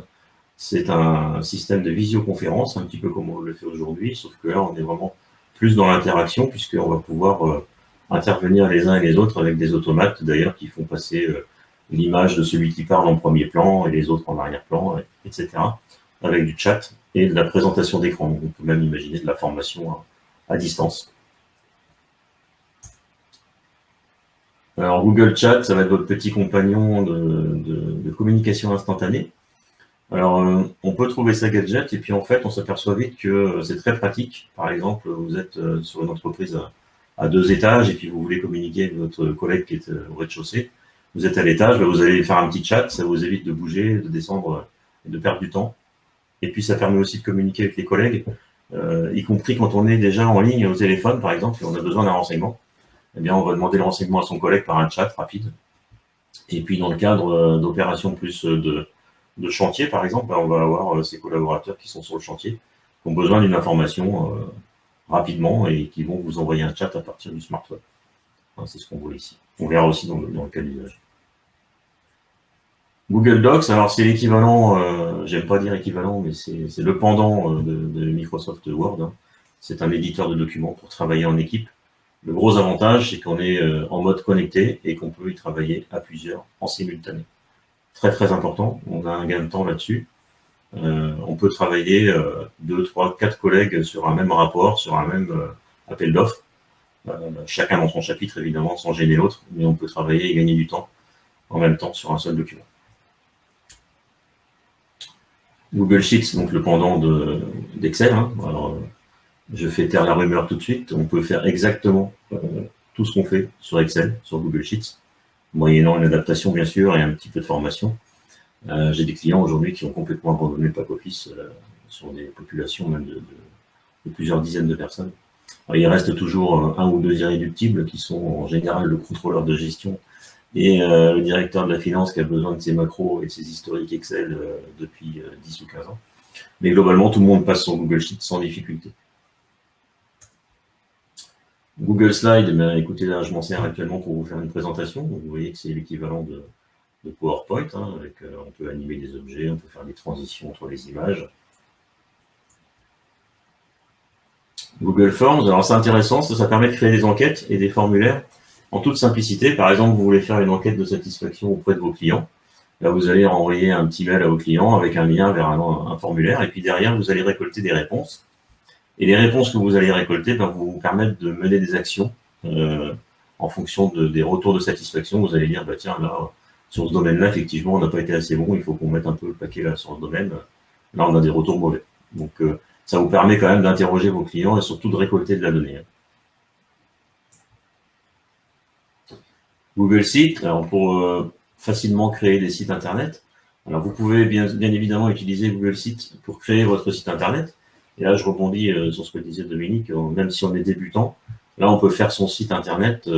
C'est un système de visioconférence, un petit peu comme on le fait aujourd'hui, sauf que là, on est vraiment plus dans l'interaction, puisqu'on va pouvoir intervenir les uns et les autres avec des automates, d'ailleurs, qui font passer l'image de celui qui parle en premier plan et les autres en arrière-plan, etc., avec du chat et de la présentation d'écran. On peut même imaginer de la formation à distance. Alors, Google Chat, ça va être votre petit compagnon de communication instantanée. Alors, on peut trouver ça gadget, et puis en fait, on s'aperçoit vite que c'est très pratique. Par exemple, vous êtes sur une entreprise à 2 étages, et puis vous voulez communiquer avec votre collègue qui est au rez-de-chaussée. Vous êtes à l'étage, vous allez faire un petit chat, ça vous évite de bouger, de descendre et de perdre du temps. Et puis, ça permet aussi de communiquer avec les collègues, y compris quand on est déjà en ligne au téléphone, par exemple, et on a besoin d'un renseignement. Eh bien, on va demander le renseignement à son collègue par un chat rapide. Et puis, dans le cadre d'opérations plus de chantier, par exemple, ben, on va avoir ces collaborateurs qui sont sur le chantier, qui ont besoin d'une information rapidement et qui vont vous envoyer un chat à partir du smartphone. Hein, c'est ce qu'on voit ici. On verra aussi dans le cas d'usage. Google Docs, alors c'est l'équivalent, j'aime pas dire équivalent, mais c'est le pendant de Microsoft Word. Hein. C'est un éditeur de documents pour travailler en équipe. Le gros avantage, c'est qu'on est en mode connecté et qu'on peut y travailler à plusieurs en simultané. Très très important, on a un gain de temps là-dessus. On peut travailler 2, 3, 4 collègues sur un même rapport, sur un même appel d'offres. Chacun dans son chapitre, évidemment, sans gêner l'autre, mais on peut travailler et gagner du temps en même temps sur un seul document. Google Sheets, donc le pendant d'Excel. Hein. Alors, je fais taire la rumeur tout de suite. On peut faire exactement tout ce qu'on fait sur Excel, sur Google Sheets, moyennant une adaptation, bien sûr, et un petit peu de formation. J'ai des clients aujourd'hui qui ont complètement abandonné le pack office sur des populations même de plusieurs dizaines de personnes. Alors, il reste toujours un ou deux irréductibles qui sont en général le contrôleur de gestion et le directeur de la finance qui a besoin de ses macros et de ses historiques Excel depuis 10 ou 15 ans. Mais globalement, tout le monde passe sur Google Sheets sans difficulté. Google Slide, eh bien, écoutez, là, je m'en sers actuellement pour vous faire une présentation. Vous voyez que c'est l'équivalent de PowerPoint. Hein, avec, on peut animer des objets, on peut faire des transitions entre les images. Google Forms, alors c'est intéressant, ça permet de créer des enquêtes et des formulaires en toute simplicité. Par exemple, vous voulez faire une enquête de satisfaction auprès de vos clients. Là, vous allez envoyer un petit mail à vos clients avec un lien vers un formulaire. Et puis derrière, vous allez récolter des réponses. Et les réponses que vous allez récolter vont vous permettre de mener des actions en fonction des retours de satisfaction. Vous allez dire, bah, tiens, là, sur ce domaine-là, effectivement, on n'a pas été assez bon. Il faut qu'on mette un peu le paquet là sur ce domaine. Là, on a des retours mauvais. Donc, ça vous permet quand même d'interroger vos clients et surtout de récolter de la donnée. Google Sites, alors pour facilement créer des sites internet. Alors vous pouvez bien évidemment utiliser Google Sites pour créer votre site internet. Et là, je rebondis sur ce que disait Dominique, même si on est débutant, là, on peut faire son site internet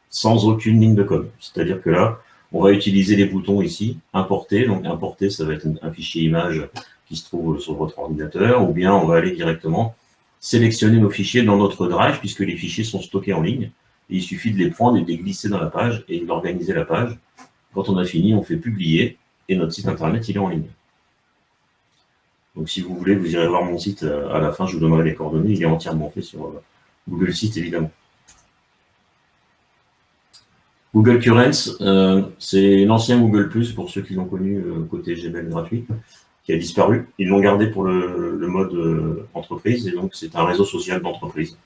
sans aucune ligne de code. C'est-à-dire que là, on va utiliser les boutons ici, importer. Donc importer, ça va être un fichier image qui se trouve sur votre ordinateur, ou bien on va aller directement sélectionner nos fichiers dans notre Drive, puisque les fichiers sont stockés en ligne. Et il suffit de les prendre et de les glisser dans la page et d'organiser la page. Quand on a fini, on fait publier et notre site internet, il est en ligne. Donc si vous voulez, vous irez voir mon site à la fin, je vous donnerai les coordonnées. Il est entièrement fait sur Google Sites, évidemment. Google Currents, c'est l'ancien Google+, pour ceux qui l'ont connu côté Gmail gratuit, qui a disparu. Ils l'ont gardé pour le mode entreprise, et donc c'est un réseau social d'entreprise.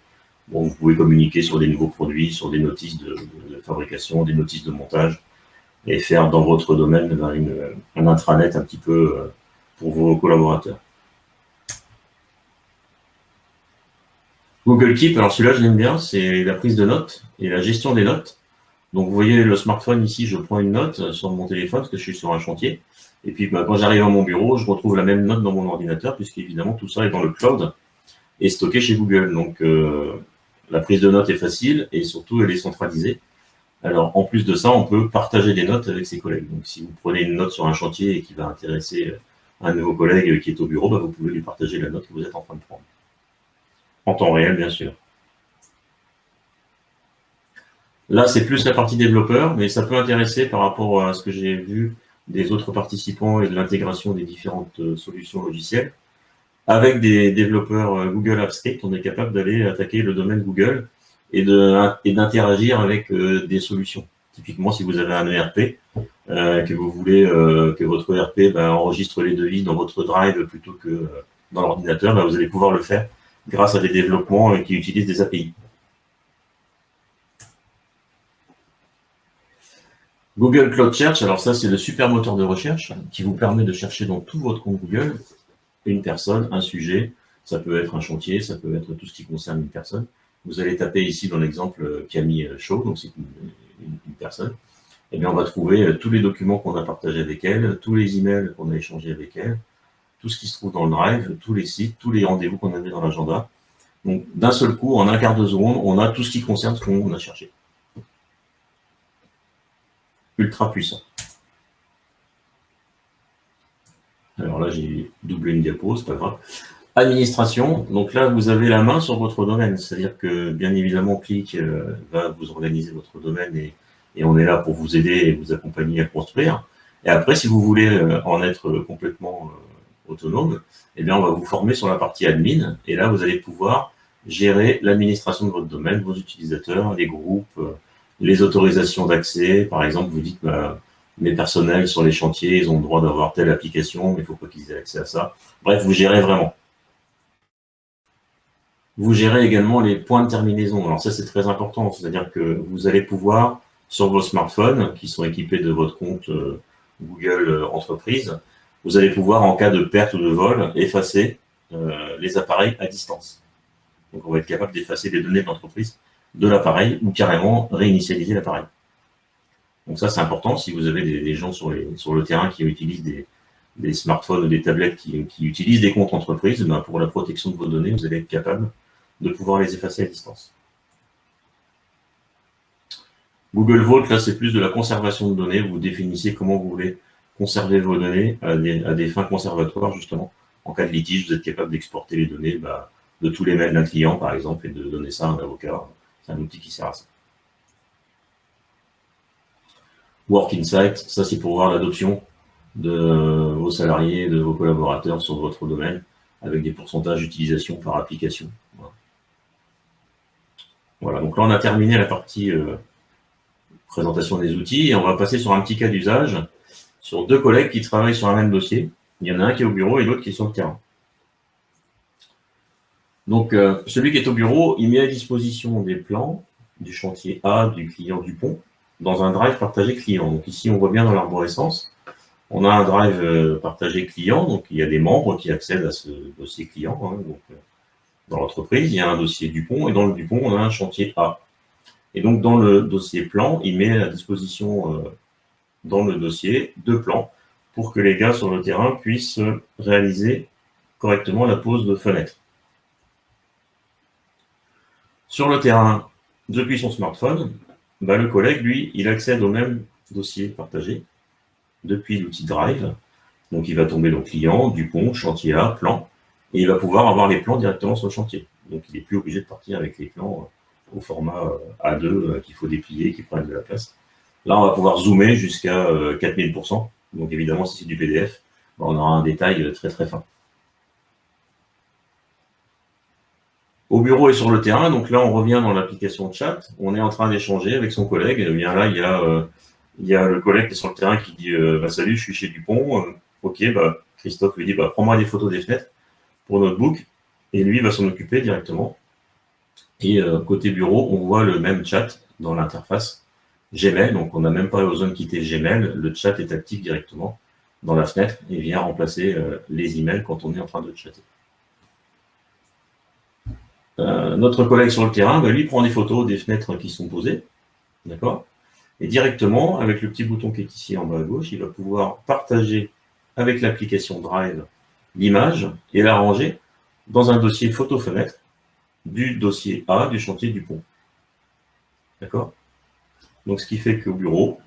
Bon, vous pouvez communiquer sur des nouveaux produits, sur des notices de fabrication, des notices de montage, et faire dans votre domaine un intranet un petit peu pour vos collaborateurs. Google Keep, alors celui-là je l'aime bien, c'est la prise de notes et la gestion des notes. Donc vous voyez le smartphone ici, je prends une note sur mon téléphone parce que je suis sur un chantier. Et puis quand j'arrive à mon bureau, je retrouve la même note dans mon ordinateur puisqu'évidemment tout ça est dans le cloud et stocké chez Google. Donc la prise de notes est facile et surtout elle est centralisée. Alors en plus de ça, on peut partager des notes avec ses collègues. Donc si vous prenez une note sur un chantier et qui va intéresser un de vos collègues qui est au bureau, bah, vous pouvez lui partager la note que vous êtes en train de prendre. En temps réel, bien sûr. Là, c'est plus la partie développeur, mais ça peut intéresser par rapport à ce que j'ai vu des autres participants et de l'intégration des différentes solutions logicielles. Avec des développeurs Google Apps Script, on est capable d'aller attaquer le domaine Google et d'interagir avec des solutions. Typiquement, si vous avez un ERP, que vous voulez que votre ERP enregistre les devis dans votre Drive plutôt que dans l'ordinateur, vous allez pouvoir le faire grâce à des développements qui utilisent des API. Google Cloud Search, alors ça c'est le super moteur de recherche qui vous permet de chercher dans tout votre compte Google une personne, un sujet, ça peut être un chantier, ça peut être tout ce qui concerne une personne. Vous allez taper ici dans l'exemple Camille Shaw, donc c'est une personne. Et bien on va trouver tous les documents qu'on a partagés avec elle, tous les emails qu'on a échangés avec elle, tout ce qui se trouve dans le Drive, tous les sites, tous les rendez-vous qu'on avait dans l'agenda. Donc d'un seul coup, en un quart de seconde, on a tout ce qui concerne ce qu'on a cherché. Ultra puissant. Alors là, j'ai doublé une diapo, c'est pas grave. Administration, donc là, vous avez la main sur votre domaine, c'est-à-dire que, bien évidemment, Click va vous organiser votre domaine et on est là pour vous aider et vous accompagner à construire. Et après, si vous voulez en être complètement autonome, eh bien, on va vous former sur la partie admin, et là, vous allez pouvoir gérer l'administration de votre domaine, vos utilisateurs, les groupes, les autorisations d'accès. Par exemple, vous dites, mes personnels sur les chantiers, ils ont le droit d'avoir telle application, mais il ne faut pas qu'ils aient accès à ça. Bref, vous gérez vraiment. Vous gérez également les points de terminaison. Alors ça, c'est très important, c'est-à-dire que vous allez pouvoir, sur vos smartphones, qui sont équipés de votre compte Google Entreprise, vous allez pouvoir, en cas de perte ou de vol, effacer les appareils à distance. Donc, on va être capable d'effacer les données de l'entreprise de l'appareil ou carrément réinitialiser l'appareil. Donc ça, c'est important si vous avez des gens sur le terrain qui utilisent des smartphones ou des tablettes qui utilisent des comptes entreprises, ben pour la protection de vos données, vous allez être capable de pouvoir les effacer à distance. Google Vault, là, c'est plus de la conservation de données. Vous définissez comment vous voulez conserver vos données à des fins conservatoires, justement. En cas de litige, vous êtes capable d'exporter les données de tous les mails d'un client, par exemple, et de donner ça à un avocat. C'est un outil qui sert à ça. Work Insight, ça c'est pour voir l'adoption de vos salariés, de vos collaborateurs sur votre domaine, avec des pourcentages d'utilisation par application. Voilà, donc là on a terminé la partie présentation des outils, et on va passer sur un petit cas d'usage, sur deux collègues qui travaillent sur un même dossier. Il y en a un qui est au bureau et l'autre qui est sur le terrain. Donc, celui qui est au bureau, il met à disposition des plans du chantier A du client du pont dans un drive partagé client. Donc ici, on voit bien dans l'arborescence, on a un drive partagé client, donc il y a des membres qui accèdent à ce dossier client. Donc, dans l'entreprise, il y a un dossier du pont, et dans le Dupont, on a un chantier A. Et donc, dans le dossier plan, il met à disposition dans le dossier 2 plans pour que les gars sur le terrain puissent réaliser correctement la pose de fenêtre. Sur le terrain, depuis son smartphone, le collègue, lui, il accède au même dossier partagé depuis l'outil Drive. Donc, il va tomber dans client, Dupont, chantier A, plan, et il va pouvoir avoir les plans directement sur le chantier. Donc, il n'est plus obligé de partir avec les plans au format A2 qu'il faut déplier, qui prennent de la place. Là, on va pouvoir zoomer jusqu'à 4000%. Donc, évidemment, si c'est du PDF, on aura un détail très très fin. Au bureau et sur le terrain, donc là, on revient dans l'application chat. On est en train d'échanger avec son collègue. Et bien là, il y a le collègue qui est sur le terrain qui dit salut, je suis chez Dupont. Ok, Christophe lui dit prends-moi des photos des fenêtres pour notre book. Et lui va s'en occuper directement. Et côté bureau, on voit le même chat dans l'interface Gmail. Donc, on n'a même pas besoin de quitter Gmail. Le chat est actif directement dans la fenêtre et vient remplacer les emails quand on est en train de chatter. Notre collègue sur le terrain, lui, prend des photos des fenêtres qui sont posées. D'accord ? Et directement, avec le petit bouton qui est ici en bas à gauche, il va pouvoir partager avec l'application Drive l'image et la ranger dans un dossier photo-fenêtre du dossier A du chantier du pont. D'accord ? Donc, ce qui fait qu'au bureau,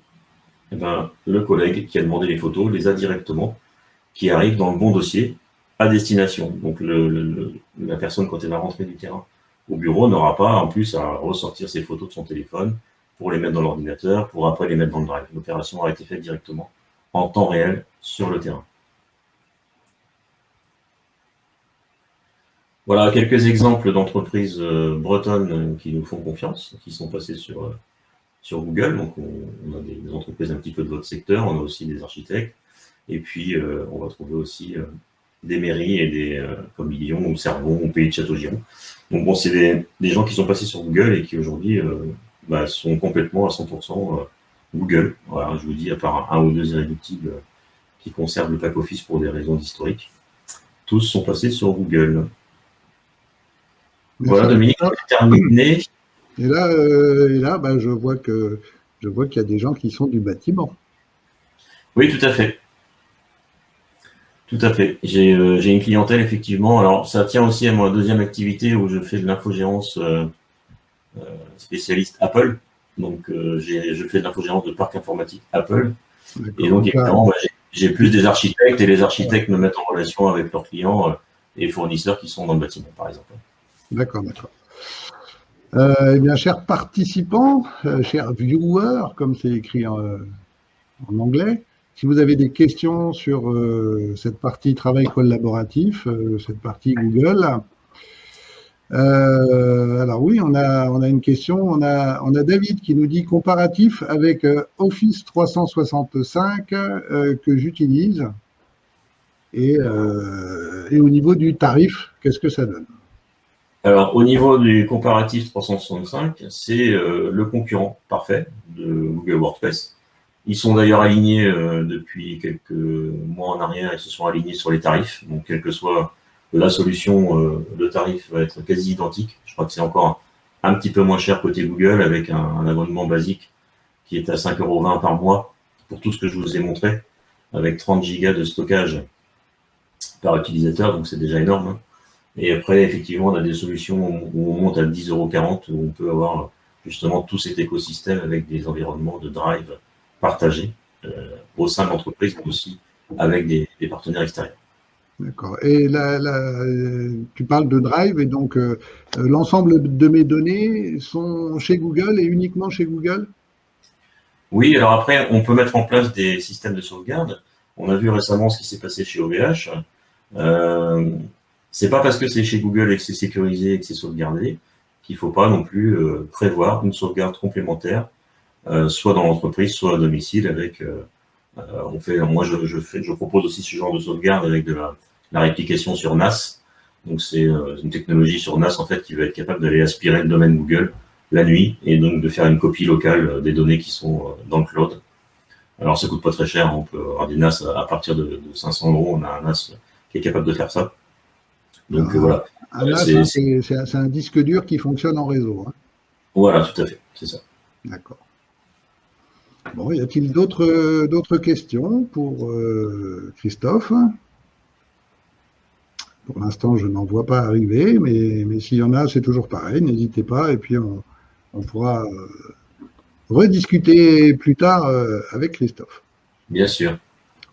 le collègue qui a demandé les photos les a directement, qui arrivent dans le bon dossier à destination. Donc, la personne, quand elle va rentrer du terrain au bureau, n'aura pas en plus à ressortir ses photos de son téléphone pour les mettre dans l'ordinateur, pour après les mettre dans le drive. L'opération a été faite directement en temps réel sur le terrain. Voilà quelques exemples d'entreprises bretonnes qui nous font confiance, qui sont passées sur Google. Donc, on a des entreprises un petit peu de votre secteur, on a aussi des architectes, et puis on va trouver aussi des mairies et comme Lyon ou Cervon ou Pays de Château-Giron. Donc, bon, c'est des gens qui sont passés sur Google et qui aujourd'hui sont complètement à 100% Google. Voilà, je vous dis, à part un ou deux irréductibles qui conservent le pack-office pour des raisons historiques, tous sont passés sur Google.
Merci.
Voilà, Dominique, on a terminé.
Et là, je vois qu'il y a des gens qui sont du bâtiment.
Oui, tout à fait. Tout à fait. J'ai une clientèle, effectivement. Alors, ça tient aussi à ma deuxième activité où je fais de l'infogérance spécialiste Apple. Donc, je fais de l'infogérance de parc informatique Apple. Et donc, évidemment, J'ai plus des architectes et les architectes me mettent en relation avec leurs clients et fournisseurs qui sont dans le bâtiment, par exemple.
D'accord, d'accord. Eh bien, chers participants, chers viewers, comme c'est écrit en anglais, si vous avez des questions sur cette partie travail collaboratif, cette partie Google, alors oui, on a une question. On a David qui nous dit comparatif avec Office 365 que j'utilise et au niveau du tarif, qu'est-ce que ça donne?
Alors, au niveau du comparatif 365, c'est le concurrent parfait de Google Workspace. Ils sont d'ailleurs alignés depuis quelques mois en arrière, ils se sont alignés sur les tarifs. Donc, quelle que soit la solution, le tarif va être quasi identique. Je crois que c'est encore un petit peu moins cher côté Google avec un abonnement basique qui est à 5,20 € par mois pour tout ce que je vous ai montré, avec 30 Go de stockage par utilisateur, donc c'est déjà énorme. Hein. Et après, effectivement, on a des solutions où on monte à 10,40 € où on peut avoir justement tout cet écosystème avec des environnements de drive partagés au sein de l'entreprise, mais aussi avec des partenaires extérieurs.
D'accord. Et tu parles de Drive, et donc l'ensemble de mes données sont chez Google et uniquement chez Google?
Oui, alors après, on peut mettre en place des systèmes de sauvegarde. On a vu récemment ce qui s'est passé chez OVH. C'est pas parce que c'est chez Google et que c'est sécurisé et que c'est sauvegardé qu'il faut pas non plus prévoir une sauvegarde complémentaire, soit dans l'entreprise, soit à domicile avec moi, je propose aussi ce genre de sauvegarde avec de la réplication sur NAS. Donc, c'est une technologie sur NAS, en fait, qui va être capable d'aller aspirer le domaine Google la nuit et donc de faire une copie locale des données qui sont dans le cloud. Alors, ça coûte pas très cher. On peut avoir des NAS à partir de 500 €. On a un NAS qui est capable de faire ça. Donc, voilà.
Un NAS, c'est un disque dur qui fonctionne en réseau. Hein.
Voilà, tout à fait. C'est ça.
D'accord. Bon, y a-t-il d'autres questions pour Christophe? Pour l'instant, je n'en vois pas arriver, mais s'il y en a, c'est toujours pareil. N'hésitez pas, et puis on pourra rediscuter plus tard avec Christophe.
Bien sûr.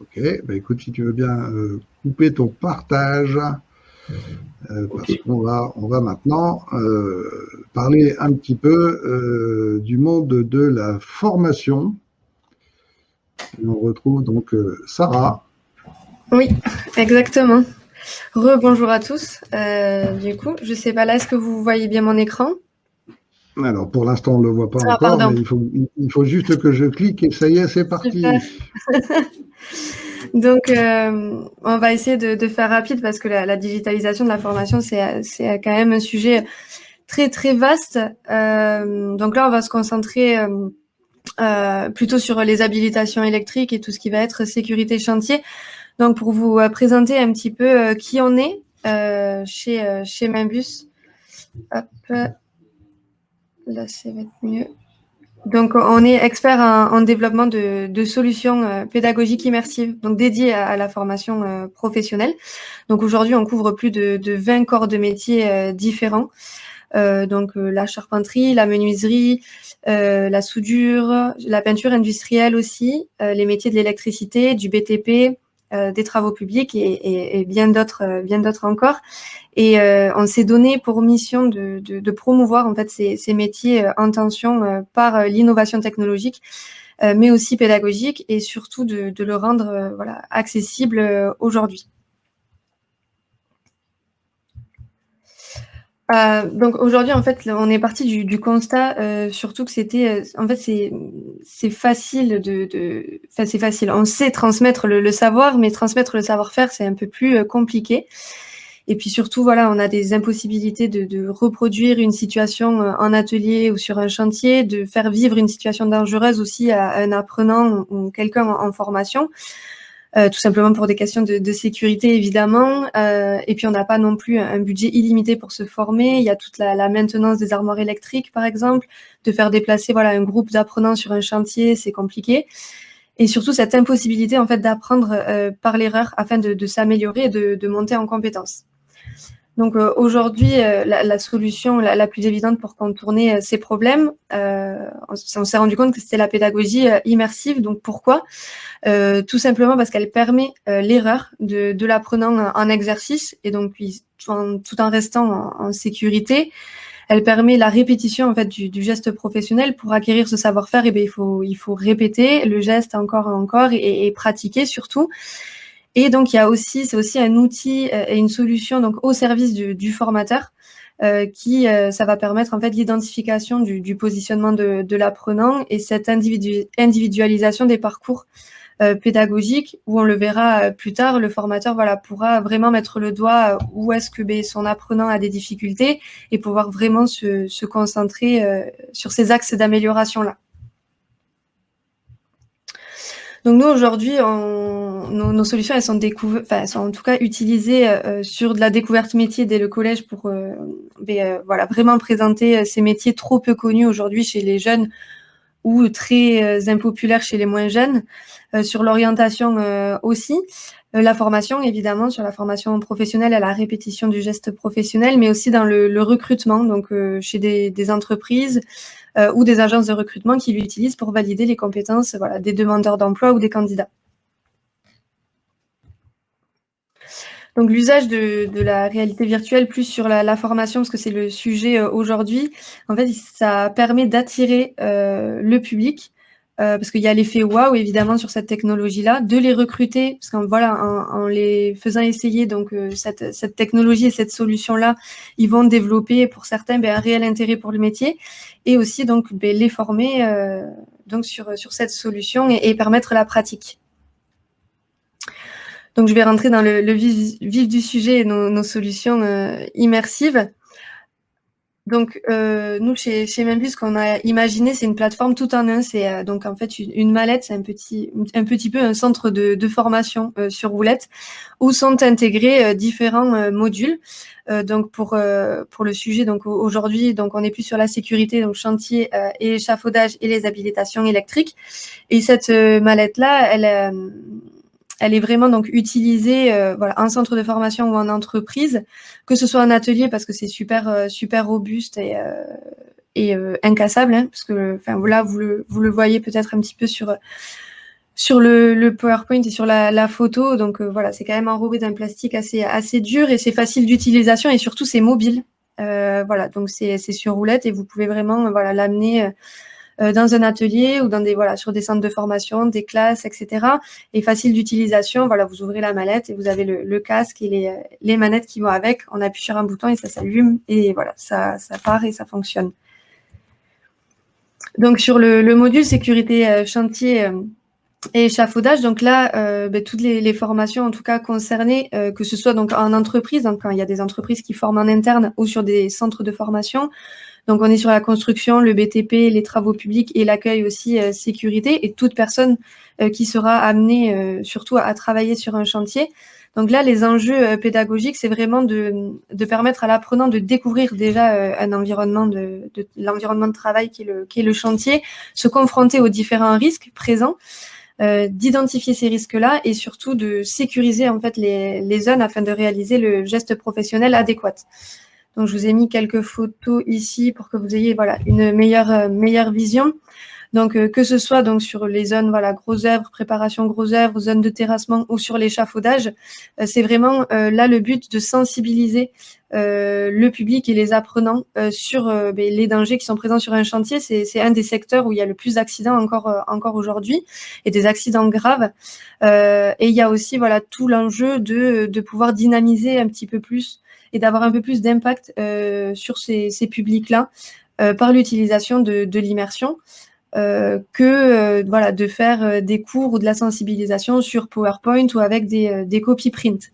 Ok, bah écoute, si tu veux bien couper ton partage, parce qu'on va maintenant parler un petit peu du monde de la formation. Et on retrouve donc Sarah.
Oui, exactement. Rebonjour à tous. Du coup, je ne sais pas là, est-ce que vous voyez bien mon écran?
Alors, pour l'instant, on ne le voit pas encore,
pardon.
mais il faut juste que je clique et ça y est, c'est parti.
Donc, on va essayer de faire rapide parce que la digitalisation de la formation, c'est quand même un sujet très, très vaste. Donc là, on va se concentrer plutôt sur les habilitations électriques et tout ce qui va être sécurité chantier. Donc, pour vous présenter un petit peu qui on est chez Membus. Hop, là, ça va être mieux. Donc, on est expert en développement de solutions pédagogiques immersives, donc dédiées à la formation professionnelle. Donc, aujourd'hui, on couvre plus de 20 corps de métiers différents. Donc, la charpenterie, la menuiserie, la soudure, la peinture industrielle aussi, les métiers de l'électricité, du BTP, des travaux publics et bien d'autres encore. Et on s'est donné pour mission de promouvoir en fait ces métiers en tension par l'innovation technologique, mais aussi pédagogique, et surtout de le rendre accessible aujourd'hui. Donc aujourd'hui, en fait, on est parti du constat, surtout que c'était, en fait, c'est facile c'est facile. On sait transmettre le savoir, mais transmettre le savoir-faire, c'est un peu plus compliqué. Et puis surtout, voilà, on a des impossibilités de reproduire une situation en atelier ou sur un chantier, de faire vivre une situation dangereuse aussi à un apprenant ou quelqu'un en formation. Tout simplement pour des questions de sécurité, évidemment. Et puis, on n'a pas non plus un budget illimité pour se former. Il y a toute la maintenance des armoires électriques, par exemple. De faire déplacer un groupe d'apprenants sur un chantier, c'est compliqué. Et surtout, cette impossibilité, en fait, d'apprendre par l'erreur afin de s'améliorer et de monter en compétences. Donc aujourd'hui, la solution la plus évidente pour contourner ces problèmes, on s'est rendu compte que c'était la pédagogie immersive. Donc pourquoi? Tout simplement parce qu'elle permet l'erreur de l'apprenant en exercice, et donc tout en restant en sécurité. Elle permet la répétition en fait du geste professionnel. Pour acquérir ce savoir-faire, il faut répéter le geste encore et encore et pratiquer surtout. Et donc c'est aussi un outil et une solution donc au service du formateur, ça va permettre en fait l'identification du positionnement de l'apprenant et cette individualisation des parcours pédagogiques, où on le verra plus tard, le formateur pourra vraiment mettre le doigt où est-ce que son apprenant a des difficultés et pouvoir vraiment se concentrer sur ces axes d'amélioration là. Donc nous aujourd'hui, nos solutions elles sont en tout cas utilisées sur de la découverte métier dès le collège pour vraiment présenter ces métiers trop peu connus aujourd'hui chez les jeunes ou très impopulaires chez les moins jeunes, sur l'orientation aussi, la formation évidemment, sur la formation professionnelle à la répétition du geste professionnel, mais aussi dans le recrutement, donc chez des entreprises ou des agences de recrutement qui l'utilisent pour valider les compétences des demandeurs d'emploi ou des candidats. Donc l'usage de la réalité virtuelle plus sur la formation, parce que c'est le sujet aujourd'hui, en fait, ça permet d'attirer le public, parce qu'il y a l'effet waouh évidemment sur cette technologie-là, de les recruter, parce en les faisant essayer donc cette technologie et cette solution-là, ils vont développer pour certains un réel intérêt pour le métier, et aussi donc les former donc sur cette solution et permettre la pratique. Donc, je vais rentrer dans le vif du sujet et nos solutions immersives. Donc, nous, chez Membus, ce qu'on a imaginé, c'est une plateforme tout en un. C'est donc en fait une mallette, c'est un petit peu un centre de formation sur roulette, où sont intégrés différents modules. Donc pour le sujet, donc aujourd'hui, donc on est plus sur la sécurité, donc chantier et échafaudage et les habilitations électriques. Et cette mallette-là, elle est vraiment donc utilisée en centre de formation ou en entreprise, que ce soit en atelier parce que c'est super robuste et incassable, hein, parce que là vous le voyez peut-être un petit peu sur le PowerPoint et sur la photo. Donc c'est quand même enrobé d'un plastique assez dur et c'est facile d'utilisation et surtout c'est mobile. Donc c'est sur roulette et vous pouvez vraiment l'amener dans un atelier ou sur des centres de formation, des classes, etc. Et facile d'utilisation. Vous ouvrez la mallette et vous avez le casque et les manettes qui vont avec. On appuie sur un bouton et ça s'allume et ça part et ça fonctionne. Donc sur le module sécurité chantier et échafaudage, donc là, toutes les formations en tout cas concernées, que ce soit donc en entreprise, donc quand il y a des entreprises qui forment en interne ou sur des centres de formation. Donc, on est sur la construction, le BTP, les travaux publics et l'accueil aussi sécurité et toute personne qui sera amenée surtout à travailler sur un chantier. Donc là, les enjeux pédagogiques, c'est vraiment de permettre à l'apprenant de découvrir déjà un environnement l'environnement de travail qui est le chantier, se confronter aux différents risques présents, d'identifier ces risques-là et surtout de sécuriser en fait les zones afin de réaliser le geste professionnel adéquat. Donc, je vous ai mis quelques photos ici pour que vous ayez une meilleure vision. Donc, que ce soit donc sur les zones gros œuvres, préparation gros œuvres, zones de terrassement ou sur l'échafaudage, c'est vraiment là le but de sensibiliser le public et les apprenants sur les dangers qui sont présents sur un chantier. C'est un des secteurs où il y a le plus d'accidents encore aujourd'hui et des accidents graves. Et il y a aussi tout l'enjeu de pouvoir dynamiser un petit peu plus et d'avoir un peu plus d'impact sur ces publics-là par l'utilisation de l'immersion que de faire des cours ou de la sensibilisation sur PowerPoint ou avec des copies print.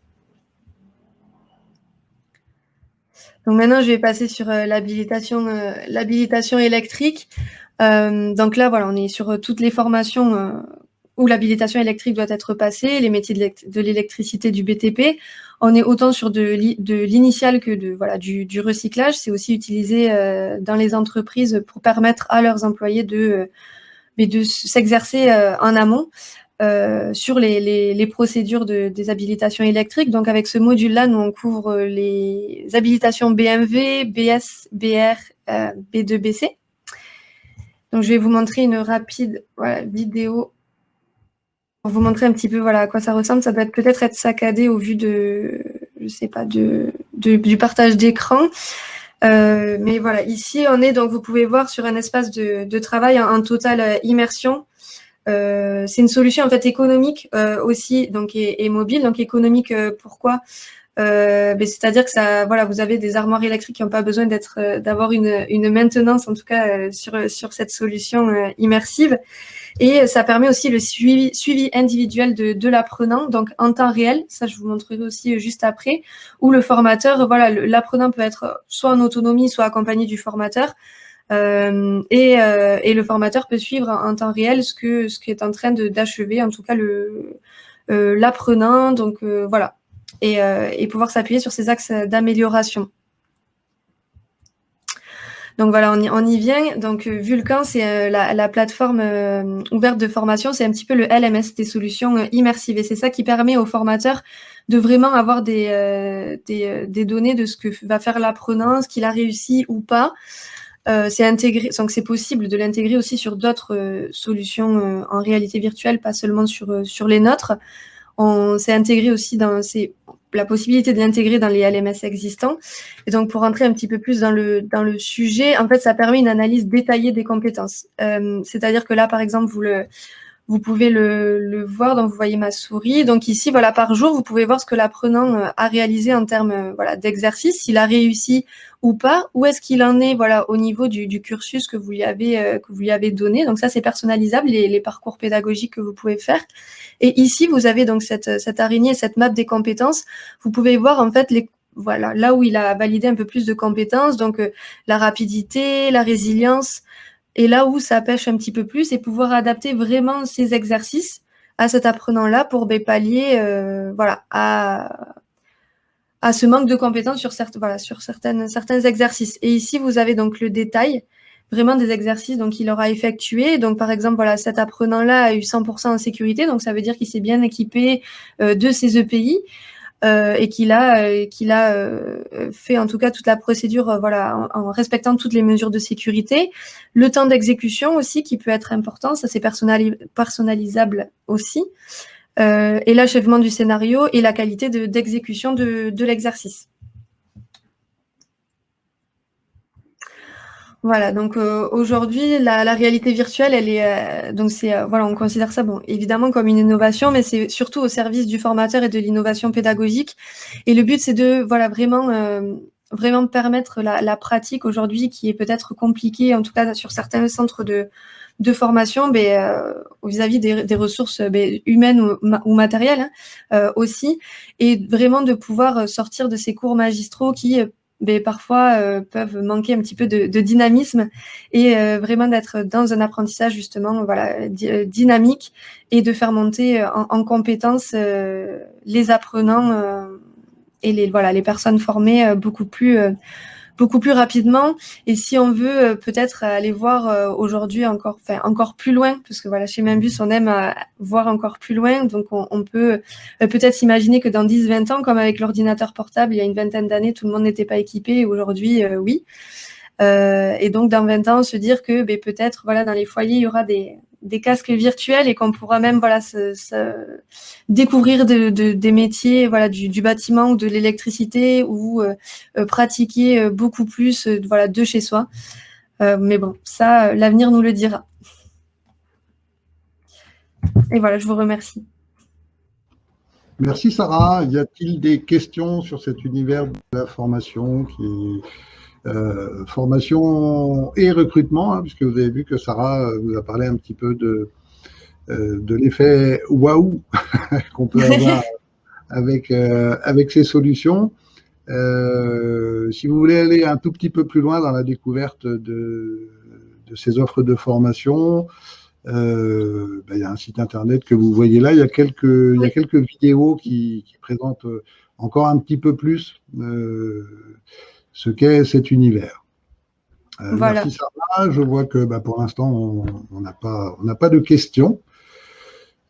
Donc maintenant, je vais passer sur l'habilitation électrique. Donc là, on est sur toutes les formations où l'habilitation électrique doit être passée, les métiers de l'électricité, du BTP. On est autant sur de l'initial que du recyclage. C'est aussi utilisé dans les entreprises pour permettre à leurs employés de s'exercer en amont. sur les procédures des habilitations électriques. Donc, avec ce module-là, nous, on couvre les habilitations BMW, BS, BR, B2, BC. Donc, je vais vous montrer une rapide vidéo pour vous montrer un petit peu à quoi ça ressemble. Ça peut peut-être être saccadé au vu de, je sais pas, du partage d'écran. Mais voilà, ici, on est, donc vous pouvez voir sur un espace de travail en totale immersion. C'est une solution en fait économique aussi, donc et mobile. Donc économique, pourquoi c'est-à-dire que ça, vous avez des armoires électriques qui n'ont pas besoin d'avoir une maintenance, en tout cas sur cette solution immersive. Et ça permet aussi le suivi individuel de l'apprenant, donc en temps réel. Ça, je vous montrerai aussi juste après, où le formateur, l'apprenant peut être soit en autonomie, soit accompagné du formateur. Et le formateur peut suivre en temps réel ce qui est en train d'achever, en tout cas l'apprenant. Donc voilà, et pouvoir s'appuyer sur ces axes d'amélioration. Donc voilà, on y vient. Donc Vulcan, c'est la plateforme ouverte de formation, c'est un petit peu le LMS des solutions immersives. Et c'est ça qui permet aux formateurs de vraiment avoir des données de ce que va faire l'apprenant, ce qu'il a réussi ou pas. C'est intégré, donc c'est possible de l'intégrer aussi sur d'autres solutions en réalité virtuelle, pas seulement sur les nôtres. C'est intégré aussi c'est la possibilité de l'intégrer dans les LMS existants. Et donc, pour rentrer un petit peu plus dans le sujet, en fait, ça permet une analyse détaillée des compétences. C'est-à-dire que là, par exemple, vous pouvez le voir, donc vous voyez ma souris. Donc ici, par jour, vous pouvez voir ce que l'apprenant a réalisé en termes d'exercice, s'il a réussi ou pas, où est-ce qu'il en est au niveau du cursus que vous lui avez donné. Donc ça, c'est personnalisable, les parcours pédagogiques que vous pouvez faire. Et ici, vous avez donc cette araignée, cette map des compétences. Vous pouvez voir en fait là où il a validé un peu plus de compétences, donc la rapidité, la résilience, et là où ça pêche un petit peu plus, et pouvoir adapter vraiment ces exercices à cet apprenant-là pour pallier à ce manque de compétences sur certains exercices. Et ici, vous avez donc le détail vraiment des exercices qu'il aura effectué. Donc, par exemple, cet apprenant-là a eu 100% en sécurité, donc ça veut dire qu'il s'est bien équipé de ses EPI. Et qu'il a fait en tout cas toute la procédure en respectant toutes les mesures de sécurité. Le temps d'exécution aussi qui peut être important, ça c'est personnalisable aussi. Et l'achèvement du scénario et la qualité d'exécution de l'exercice. Voilà, donc aujourd'hui, la réalité virtuelle, elle est on considère ça évidemment comme une innovation, mais c'est surtout au service du formateur et de l'innovation pédagogique. Et le but, c'est de vraiment permettre la pratique aujourd'hui, qui est peut-être compliquée, en tout cas sur certains centres de formation, vis-à-vis des ressources humaines ou matérielles aussi, et vraiment de pouvoir sortir de ces cours magistraux qui parfois peuvent manquer un petit peu de dynamisme, et vraiment d'être dans un apprentissage justement dynamique, et de faire monter en compétences les apprenants et les personnes formées beaucoup plus rapidement. Et si on veut peut-être aller voir aujourd'hui encore plus loin, parce que chez Membus, on aime voir encore plus loin, donc on peut peut-être s'imaginer que dans 10-20 ans, comme avec l'ordinateur portable, il y a une vingtaine d'années, tout le monde n'était pas équipé, et aujourd'hui, oui. Et donc, dans 20 ans, se dire que peut-être dans les foyers, il y aura des casques virtuels, et qu'on pourra même découvrir des métiers du bâtiment ou de l'électricité, ou pratiquer beaucoup plus de chez soi. Mais bon, ça, l'avenir nous le dira. Et voilà, je vous remercie.
Merci Sarah. Y a-t-il des questions sur cet univers de la formation qui est formation et recrutement, puisque vous avez vu que Sarah vous a parlé un petit peu de l'effet waouh qu'on peut avoir avec ces solutions. Si vous voulez aller un tout petit peu plus loin dans la découverte de ces offres de formation, il y a un site internet que vous voyez là. Il y a quelques vidéos qui présentent encore un petit peu plus ce qu'est cet univers.
Voilà.
Merci Sarah. Je vois que pour l'instant, on n'a pas de questions.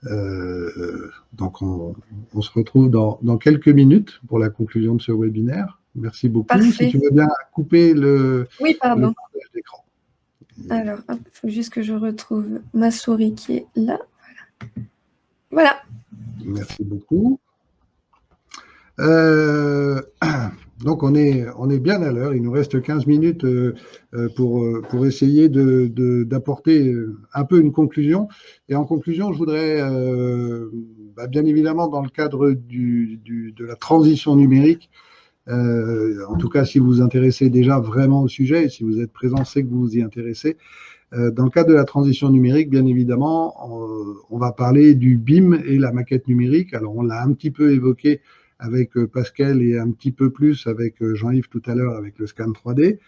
Donc, on se retrouve dans quelques minutes pour la conclusion de ce webinaire. Merci beaucoup.
Parfait.
Si tu veux bien couper le
pardon.
partage d'écran.
Alors, il faut juste que je retrouve ma souris qui est là. Voilà.
Merci beaucoup. Donc, on est bien à l'heure. Il nous reste 15 minutes pour essayer d'apporter un peu une conclusion. Et en conclusion, je voudrais, bien évidemment, dans le cadre de la transition numérique, en tout cas, si vous vous intéressez déjà vraiment au sujet, et si vous êtes présent, c'est que vous vous y intéressez. Dans le cadre de la transition numérique, bien évidemment, on va parler du BIM et la maquette numérique. Alors, on l'a un petit peu évoqué avec Pascal et un petit peu plus avec Jean-Yves tout à l'heure avec le scan 3D.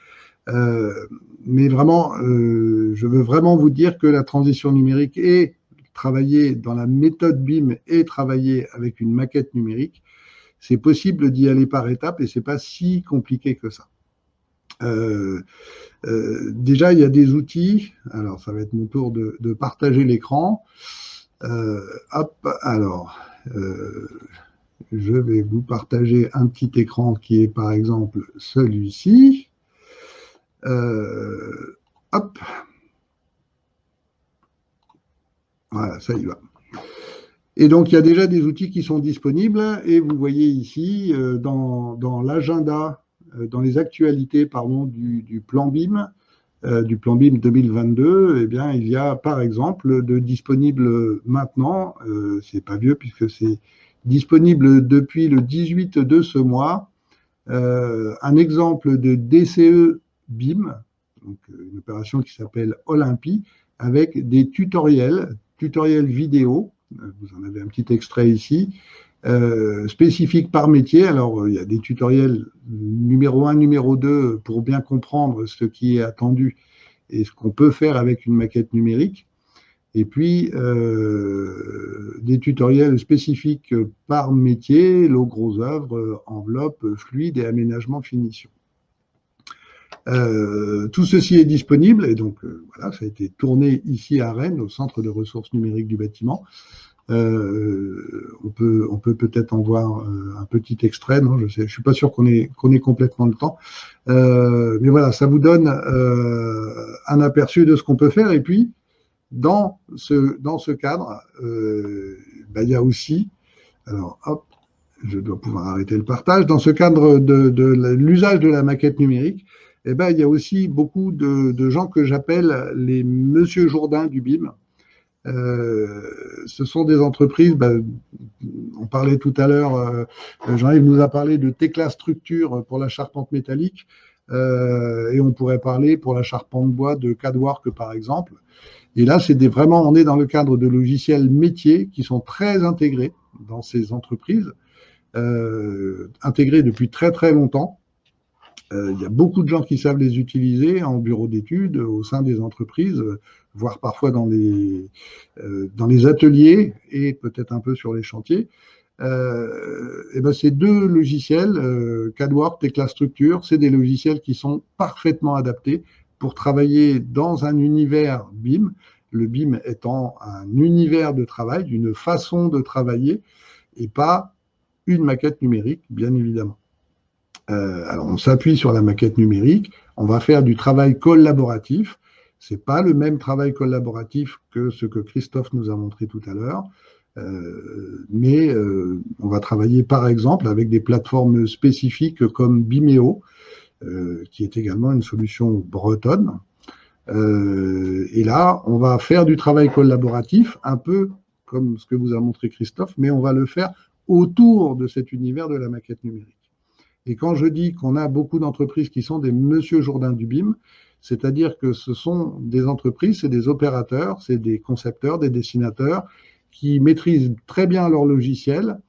Mais vraiment, je veux vraiment vous dire que la transition numérique et travailler dans la méthode BIM et travailler avec une maquette numérique, c'est possible d'y aller par étapes et c'est pas si compliqué que ça. Déjà, il y a des outils. Alors, ça va être mon tour de partager l'écran. Je vais vous partager un petit écran qui est par exemple celui-ci. Voilà, ça y va. Et donc, il y a déjà des outils qui sont disponibles et vous voyez ici dans l'agenda, dans les actualités du plan BIM, du plan BIM 2022, eh bien, il y a par exemple de disponible maintenant, c'est pas vieux puisque c'est disponible depuis le 18 de ce mois, un exemple de DCE BIM, donc une opération qui s'appelle Olympie, avec des tutoriels vidéo. Vous en avez un petit extrait ici, spécifiques par métier. Alors, il y a des tutoriels numéro 1, numéro 2 pour bien comprendre ce qui est attendu et ce qu'on peut faire avec une maquette numérique. Et puis, des tutoriels spécifiques par métier, lots gros œuvres, enveloppes, fluides et aménagement finition. Tout ceci est disponible et donc voilà, ça a été tourné ici à Rennes, au Centre de ressources numériques du bâtiment. On peut peut-être en voir un petit extrait, non, je suis pas sûr qu'on ait complètement le temps, mais voilà, ça vous donne un aperçu de ce qu'on peut faire. Et puis dans ce cadre, il y a aussi, alors hop, je dois pouvoir arrêter le partage. Dans ce cadre de l'usage de la maquette numérique, il y a aussi beaucoup de gens que j'appelle les Monsieur Jourdain du BIM. Ce sont des entreprises, on parlait tout à l'heure, Jean-Yves nous a parlé de Tecla Structure pour la charpente métallique, et on pourrait parler pour la charpente bois de Cadwork par exemple. Et là, on est dans le cadre de logiciels métiers qui sont très intégrés dans ces entreprises, intégrés depuis très très longtemps. Il y a beaucoup de gens qui savent les utiliser en bureau d'études, au sein des entreprises, voire parfois dans les ateliers et peut-être un peu sur les chantiers. Ces deux logiciels, Cadwork, Tecla Structure, c'est des logiciels qui sont parfaitement adaptés pour travailler dans un univers BIM, le BIM étant un univers de travail, une façon de travailler et pas une maquette numérique, bien évidemment. Alors, on s'appuie sur la maquette numérique, on va faire du travail collaboratif. Ce n'est pas le même travail collaboratif que ce que Christophe nous a montré tout à l'heure, mais on va travailler par exemple avec des plateformes spécifiques comme Bimeo, qui est également une solution bretonne. Et là, on va faire du travail collaboratif, un peu comme ce que vous a montré Christophe, mais on va le faire autour de cet univers de la maquette numérique. Et quand je dis qu'on a beaucoup d'entreprises qui sont des Monsieur Jourdain du BIM, c'est-à-dire que ce sont des entreprises, c'est des opérateurs, c'est des concepteurs, des dessinateurs qui maîtrisent très bien leur logiciel,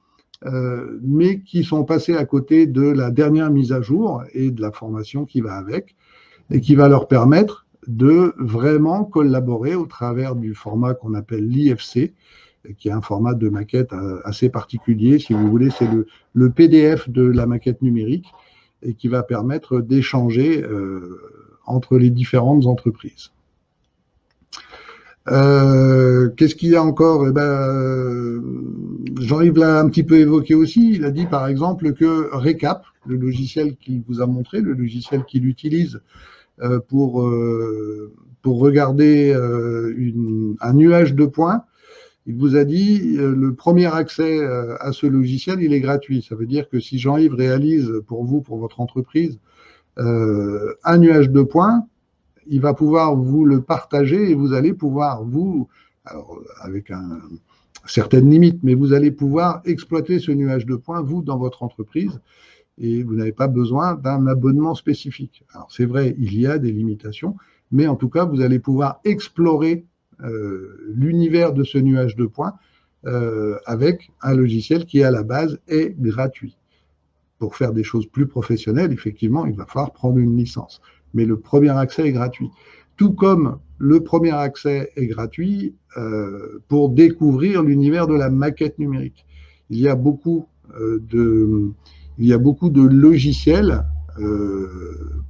mais qui sont passés à côté de la dernière mise à jour et de la formation qui va avec, et qui va leur permettre de vraiment collaborer au travers du format qu'on appelle l'IFC, qui est un format de maquette assez particulier. Si vous voulez, c'est le PDF de la maquette numérique et qui va permettre d'échanger entre les différentes entreprises. Qu'est-ce qu'il y a encore? Jean-Yves l'a un petit peu évoqué aussi. Il a dit par exemple que Recap, le logiciel qu'il vous a montré, le logiciel qu'il utilise pour regarder un nuage de points, il vous a dit le premier accès à ce logiciel, il est gratuit. Ça veut dire que si Jean-Yves réalise pour vous, pour votre entreprise, un nuage de points, il va pouvoir vous le partager et vous allez pouvoir, vous, alors avec certaines limites, mais vous allez pouvoir exploiter ce nuage de points, vous, dans votre entreprise, et vous n'avez pas besoin d'un abonnement spécifique. Alors c'est vrai, il y a des limitations, mais en tout cas, vous allez pouvoir explorer l'univers de ce nuage de points avec un logiciel qui, à la base, est gratuit. Pour faire des choses plus professionnelles, effectivement, il va falloir prendre une licence. Mais le premier accès est gratuit. Tout comme le premier accès est gratuit pour découvrir l'univers de la maquette numérique. Il y a beaucoup de logiciels,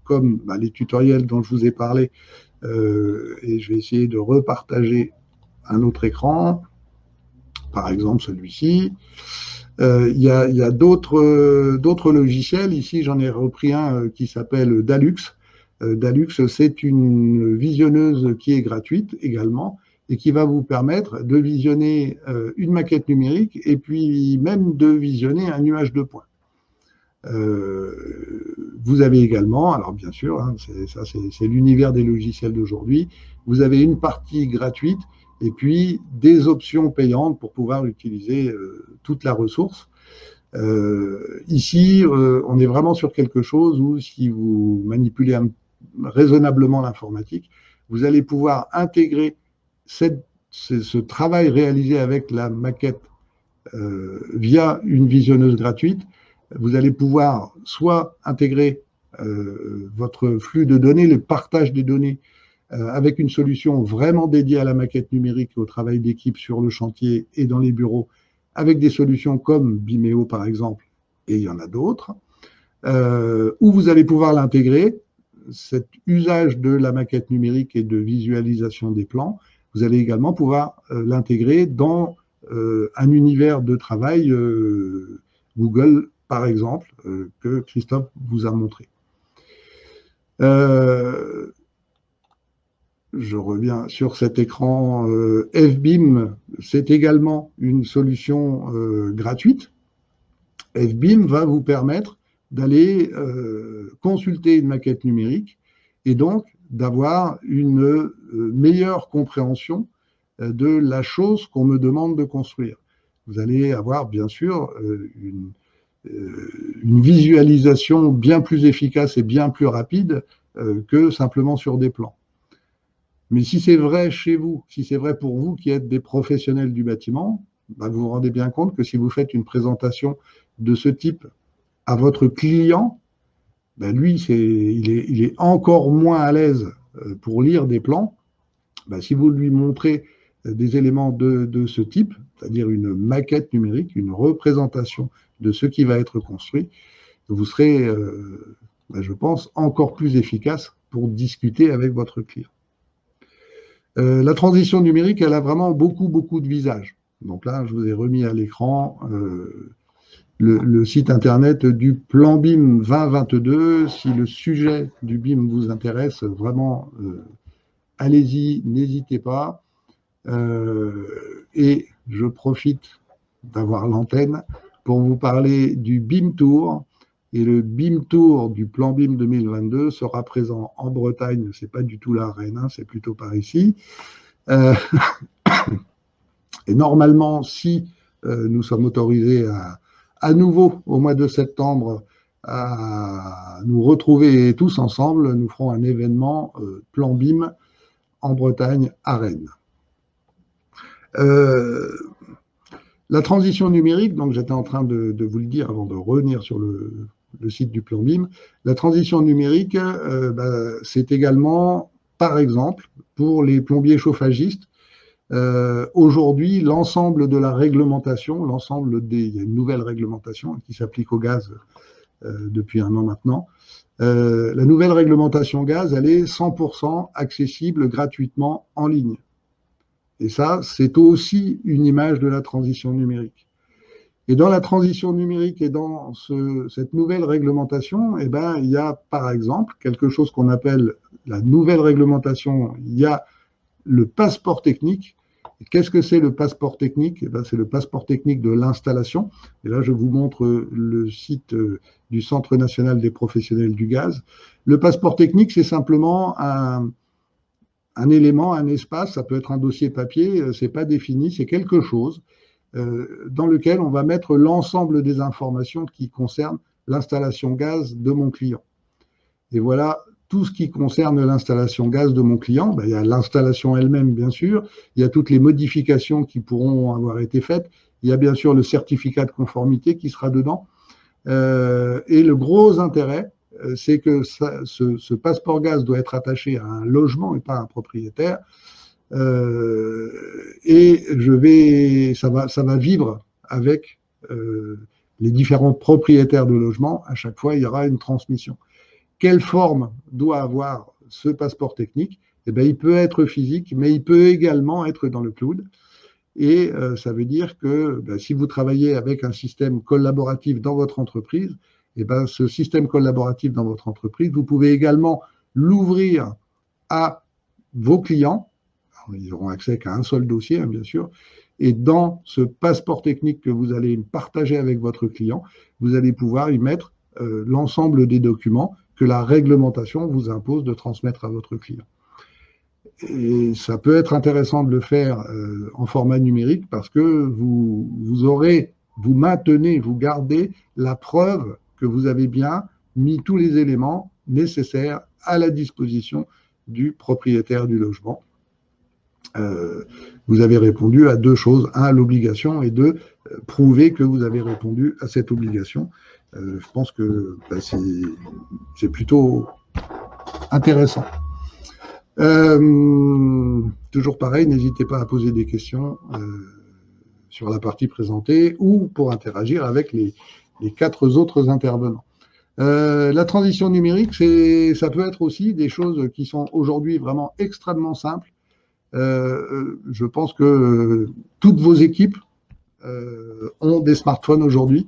comme les tutoriels dont je vous ai parlé, et je vais essayer de repartager un autre écran, par exemple celui-ci. Il y a d'autres logiciels. Ici, j'en ai repris un qui s'appelle Dalux. Dalux, c'est une visionneuse qui est gratuite également et qui va vous permettre de visionner une maquette numérique et puis même de visionner un nuage de points. Vous avez également, alors bien sûr, hein, c'est l'univers des logiciels d'aujourd'hui, vous avez une partie gratuite et puis des options payantes pour pouvoir utiliser toute la ressource. Ici, on est vraiment sur quelque chose où si vous manipulez raisonnablement l'informatique, vous allez pouvoir intégrer ce travail réalisé avec la maquette via une visionneuse gratuite. Vous allez pouvoir soit intégrer votre flux de données, le partage des données avec une solution vraiment dédiée à la maquette numérique et au travail d'équipe sur le chantier et dans les bureaux, avec des solutions comme Vimeo par exemple, et il y en a d'autres, où vous allez pouvoir l'intégrer, cet usage de la maquette numérique et de visualisation des plans, vous allez également pouvoir l'intégrer dans un univers de travail Google, par exemple, que Christophe vous a montré. Je reviens sur cet écran. FBIM, c'est également une solution gratuite. FBIM va vous permettre d'aller consulter une maquette numérique et donc d'avoir une meilleure compréhension de la chose qu'on me demande de construire. Vous allez avoir bien sûr une visualisation bien plus efficace et bien plus rapide que simplement sur des plans. Mais si c'est vrai chez vous, si c'est vrai pour vous qui êtes des professionnels du bâtiment, vous vous rendez bien compte que si vous faites une présentation de ce type à votre client, lui, il est encore moins à l'aise pour lire des plans. Si vous lui montrez des éléments de ce type, c'est-à-dire une maquette numérique, une représentation de ce qui va être construit, vous serez, je pense, encore plus efficace pour discuter avec votre client. La transition numérique, elle a vraiment beaucoup de visages. Donc là, je vous ai remis à l'écran le site internet du plan BIM 2022. Si le sujet du BIM vous intéresse, vraiment, allez-y, n'hésitez pas. Et je profite d'avoir l'antenne pour vous parler du BIM Tour. Et le BIM Tour du plan BIM 2022 sera présent en Bretagne. Ce n'est pas du tout la Rennes, hein, c'est plutôt par ici. Et normalement, si nous sommes autorisés à nouveau au mois de septembre à nous retrouver tous ensemble, nous ferons un événement plan BIM en Bretagne à Rennes. La transition numérique, donc j'étais en train de vous le dire avant de revenir sur le site du plan BIM, la transition numérique, c'est également, par exemple, pour les plombiers chauffagistes, aujourd'hui, l'ensemble de la réglementation, il y a une nouvelle réglementation qui s'applique au gaz depuis un an maintenant. La nouvelle réglementation gaz, elle est 100% accessible gratuitement en ligne. Et ça, c'est aussi une image de la transition numérique. Et dans la transition numérique et dans cette nouvelle réglementation, eh ben, il y a par exemple quelque chose qu'on appelle la nouvelle réglementation. Il y a le passeport technique. Qu'est-ce que c'est le passeport technique? Eh ben, c'est le passeport technique de l'installation. Et là, je vous montre le site du Centre national des professionnels du gaz. Le passeport technique, c'est simplement un élément, un espace. Ça peut être un dossier papier, c'est pas défini, c'est quelque chose dans lequel on va mettre l'ensemble des informations qui concernent l'installation gaz de mon client. Et voilà tout ce qui concerne l'installation gaz de mon client. Ben, il y a l'installation elle-même, bien sûr. Il y a toutes les modifications qui pourront avoir été faites. Il y a bien sûr le certificat de conformité qui sera dedans. Et le gros intérêt, c'est que ce passeport gaz doit être attaché à un logement et pas à un propriétaire. Et ça va vivre avec les différents propriétaires de logements. À chaque fois, il y aura une transmission. Quelle forme doit avoir ce passeport technique? Eh bien, il peut être physique, mais il peut également être dans le cloud. Et ça veut dire que si vous travaillez avec un système collaboratif dans votre entreprise, eh bien, ce système collaboratif dans votre entreprise, vous pouvez également l'ouvrir à vos clients. Alors, ils n'auront accès qu'à un seul dossier, hein, bien sûr. Et dans ce passeport technique que vous allez partager avec votre client, vous allez pouvoir y mettre l'ensemble des documents que la réglementation vous impose de transmettre à votre client. Et ça peut être intéressant de le faire en format numérique parce que vous maintenez, vous gardez la preuve que vous avez bien mis tous les éléments nécessaires à la disposition du propriétaire du logement. Vous avez répondu à deux choses. Un, à l'obligation, et deux, prouver que vous avez répondu à cette obligation. Je pense que c'est plutôt intéressant. Toujours pareil, n'hésitez pas à poser des questions sur la partie présentée ou pour interagir avec les 4 autres intervenants. La transition numérique, ça peut être aussi des choses qui sont aujourd'hui vraiment extrêmement simples. Je pense que toutes vos équipes ont des smartphones aujourd'hui.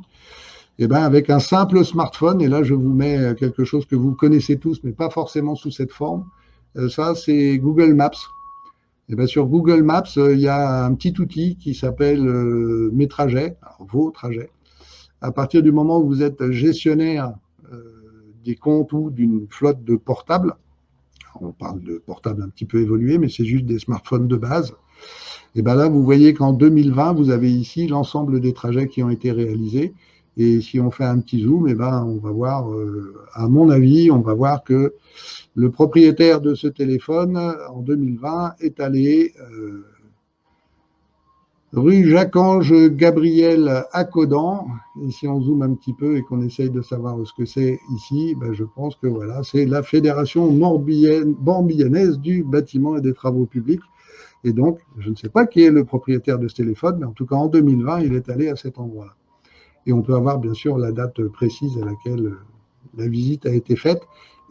Et bien, avec un simple smartphone, et là je vous mets quelque chose que vous connaissez tous, mais pas forcément sous cette forme, ça c'est Google Maps. Et bien, sur Google Maps, il y a un petit outil qui s'appelle Mes trajets, alors vos trajets. À partir du moment où vous êtes gestionnaire des comptes ou d'une flotte de portables, on parle de portables un petit peu évolués, mais c'est juste des smartphones de base. Et bien là, vous voyez qu'en 2020, vous avez ici l'ensemble des trajets qui ont été réalisés. Et si on fait un petit zoom, et ben on va voir, à mon avis, on va voir que le propriétaire de ce téléphone, en 2020, est allé rue Jacques-Ange Gabriel à Codan. Et si on zoome un petit peu et qu'on essaye de savoir ce que c'est ici, ben je pense que voilà, c'est la Fédération bambiyanaise du bâtiment et des travaux publics. Et donc, je ne sais pas qui est le propriétaire de ce téléphone, mais en tout cas, en 2020, il est allé à cet endroit-là. Et on peut avoir, bien sûr, la date précise à laquelle la visite a été faite.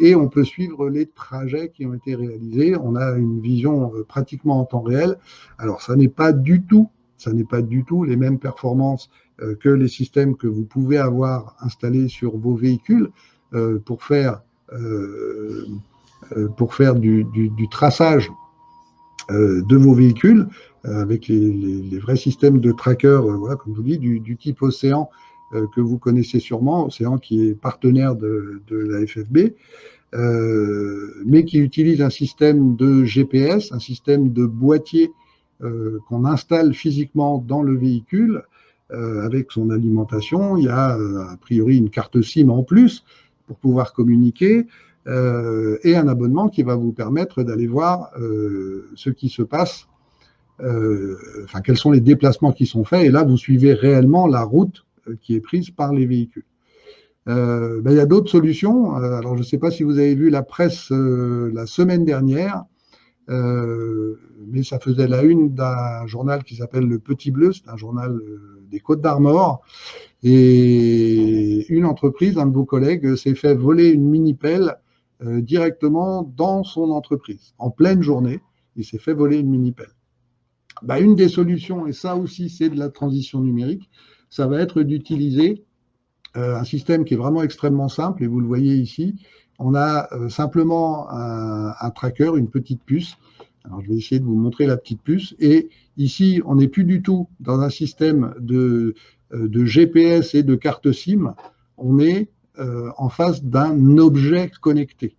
Et on peut suivre les trajets qui ont été réalisés. On a une vision pratiquement en temps réel. Alors, ça n'est pas du tout les mêmes performances que les systèmes que vous pouvez avoir installés sur vos véhicules pour faire du traçage de vos véhicules avec les vrais systèmes de tracker, voilà, comme je vous dis, du type Océan que vous connaissez sûrement, Océan qui est partenaire de la FFB, mais qui utilise un système de GPS, un système de boîtier qu'on installe physiquement dans le véhicule avec son alimentation. Il y a a priori une carte SIM en plus pour pouvoir communiquer et un abonnement qui va vous permettre d'aller voir ce qui se passe, enfin quels sont les déplacements qui sont faits, et là vous suivez réellement la route qui est prise par les véhicules. Il y a d'autres solutions. Alors je ne sais pas si vous avez vu la presse la semaine dernière, mais ça faisait la une d'un journal qui s'appelle Le Petit Bleu, c'est un journal des Côtes-d'Armor, et une entreprise, un de vos collègues, s'est fait voler une mini-pelle directement dans son entreprise. En pleine journée, il s'est fait voler une mini-pelle. bah, une des solutions, et ça aussi c'est de la transition numérique, ça va être d'utiliser un système qui est vraiment extrêmement simple, et vous le voyez ici. On a simplement un tracker, une petite puce. Alors, je vais essayer de vous montrer la petite puce. Et ici, on n'est plus du tout dans un système de GPS et de carte SIM. On est en face d'un objet connecté.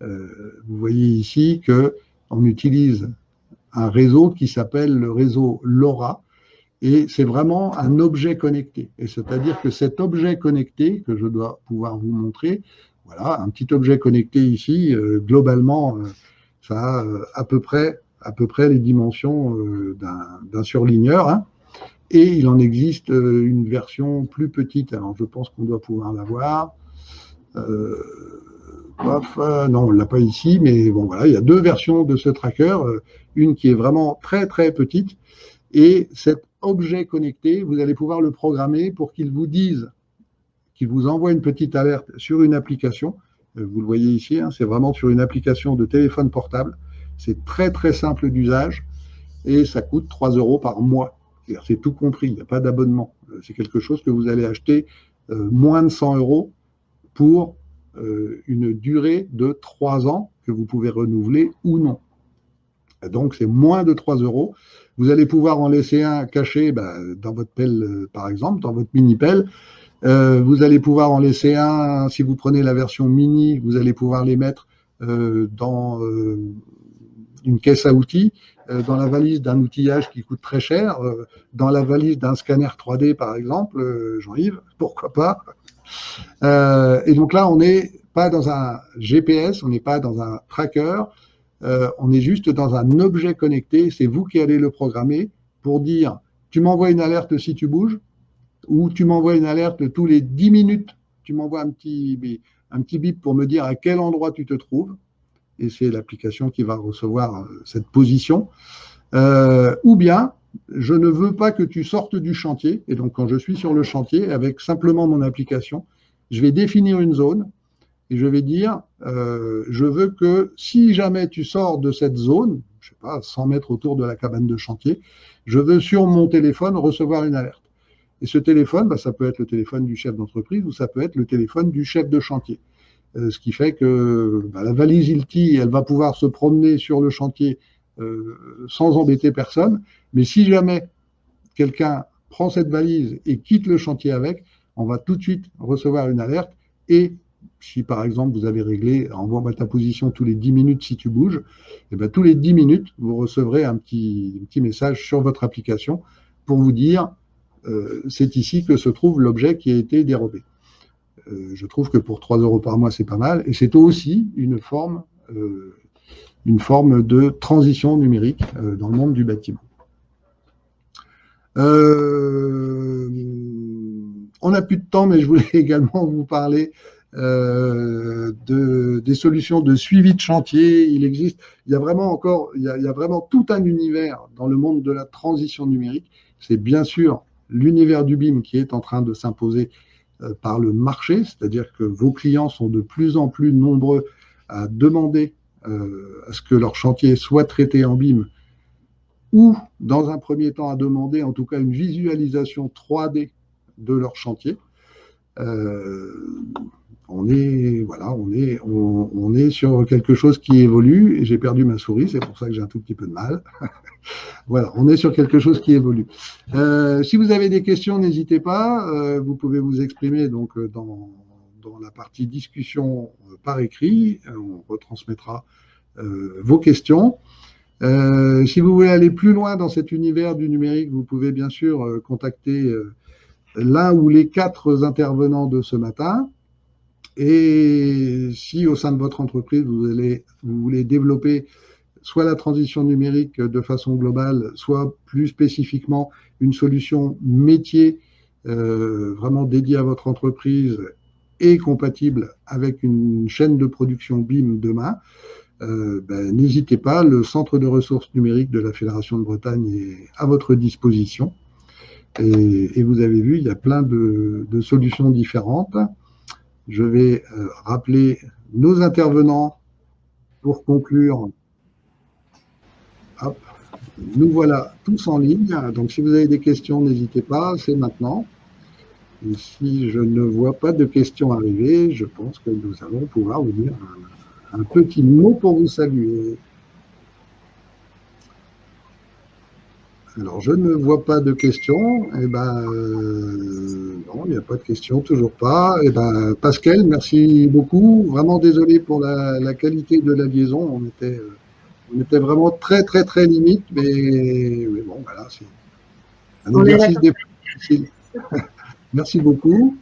Vous voyez ici qu'on utilise un réseau qui s'appelle le réseau LoRa. Et c'est vraiment un objet connecté. Et c'est-à-dire que cet objet connecté, que je dois pouvoir vous montrer, voilà, un petit objet connecté ici, globalement, ça a à peu près les dimensions d'un surligneur. Hein, et il en existe une version plus petite. Alors, je pense qu'on doit pouvoir la voir. Non, on ne l'a pas ici, mais bon, voilà, il y a deux versions de ce tracker. Une qui est vraiment très, très petite. Et cet objet connecté, vous allez pouvoir le programmer pour qu'il vous dise, qu'il vous envoie une petite alerte sur une application. Vous le voyez ici, hein, c'est vraiment sur une application de téléphone portable. C'est très très simple d'usage et ça coûte 3 € par mois. C'est tout compris, il n'y a pas d'abonnement. C'est quelque chose que vous allez acheter moins de 100 € pour une durée de 3 ans que vous pouvez renouveler ou non. Donc c'est moins de 3 €. Vous allez pouvoir en laisser un caché dans votre pelle, par exemple, dans votre mini-pelle. Vous allez pouvoir en laisser un, si vous prenez la version mini, vous allez pouvoir les mettre dans une caisse à outils, dans la valise d'un outillage qui coûte très cher, dans la valise d'un scanner 3D, par exemple, Jean-Yves, pourquoi pas. Et donc là, on n'est pas dans un GPS, on n'est pas dans un tracker, on est juste dans un objet connecté, c'est vous qui allez le programmer pour dire tu m'envoies une alerte si tu bouges ou tu m'envoies une alerte tous les 10 minutes, tu m'envoies un petit bip pour me dire à quel endroit tu te trouves et c'est l'application qui va recevoir cette position. Ou bien je ne veux pas que tu sortes du chantier et donc quand je suis sur le chantier avec simplement mon application, je vais définir une zone. Et je vais dire, je veux que si jamais tu sors de cette zone, je ne sais pas, 100 mètres autour de la cabane de chantier, je veux sur mon téléphone recevoir une alerte. Et ce téléphone, ça peut être le téléphone du chef d'entreprise ou ça peut être le téléphone du chef de chantier. Ce qui fait que la valise ILTI, elle va pouvoir se promener sur le chantier sans embêter personne. Mais si jamais quelqu'un prend cette valise et quitte le chantier avec, on va tout de suite recevoir une alerte et si par exemple vous avez réglé envoie ta position tous les 10 minutes si tu bouges, et bien tous les 10 minutes, vous recevrez un petit message sur votre application pour vous dire c'est ici que se trouve l'objet qui a été dérobé. Je trouve que pour 3 € par mois, c'est pas mal. Et c'est aussi une forme de transition numérique dans le monde du bâtiment. On n'a plus de temps, mais je voulais également vous parler des solutions de suivi de chantier. Il y a vraiment tout un univers dans le monde de la transition numérique. C'est bien sûr l'univers du BIM qui est en train de s'imposer par le marché, c'est-à-dire que vos clients sont de plus en plus nombreux à demander à ce que leur chantier soit traité en BIM ou, dans un premier temps, à demander en tout cas une visualisation 3D de leur chantier. On est sur quelque chose qui évolue et j'ai perdu ma souris, c'est pour ça que j'ai un tout petit peu de mal. Voilà, on est sur quelque chose qui évolue. Si vous avez des questions, n'hésitez pas. Vous pouvez vous exprimer donc dans la partie discussion par écrit. On retransmettra vos questions. Si vous voulez aller plus loin dans cet univers du numérique, vous pouvez bien sûr contacter l'un ou les 4 intervenants de ce matin. Et si au sein de votre entreprise, vous voulez développer soit la transition numérique de façon globale, soit plus spécifiquement une solution métier vraiment dédiée à votre entreprise et compatible avec une chaîne de production BIM demain, n'hésitez pas, le centre de ressources numériques de la Fédération de Bretagne est à votre disposition. Et vous avez vu, il y a plein de solutions différentes. Je vais rappeler nos intervenants pour conclure. Hop, Nous voilà tous en ligne. Donc, si vous avez des questions, n'hésitez pas, c'est maintenant. Et si je ne vois pas de questions arriver, je pense que nous allons pouvoir vous dire un petit mot pour vous saluer. Alors, je ne vois pas de questions. Eh ben, non, il n'y a pas de questions, toujours pas. Eh ben, Pascal, merci beaucoup. Vraiment désolé pour la qualité de la liaison. On était vraiment très, très, très limite, mais bon, voilà, c'est un
On est
exercice
d'accord.
des plus difficiles. Merci beaucoup.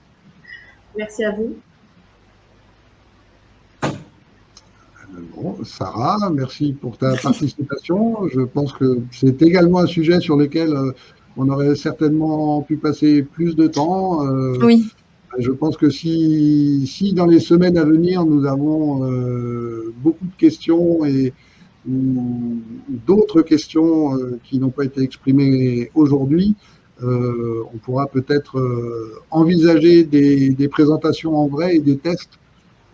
Merci à vous.
Bon, Sarah, merci pour ta participation. Je pense que c'est également un sujet sur lequel on aurait certainement pu passer plus de temps.
Oui,
Je pense que si dans les semaines à venir, nous avons beaucoup de questions ou d'autres questions qui n'ont pas été exprimées aujourd'hui, on pourra peut-être envisager des présentations en vrai et des tests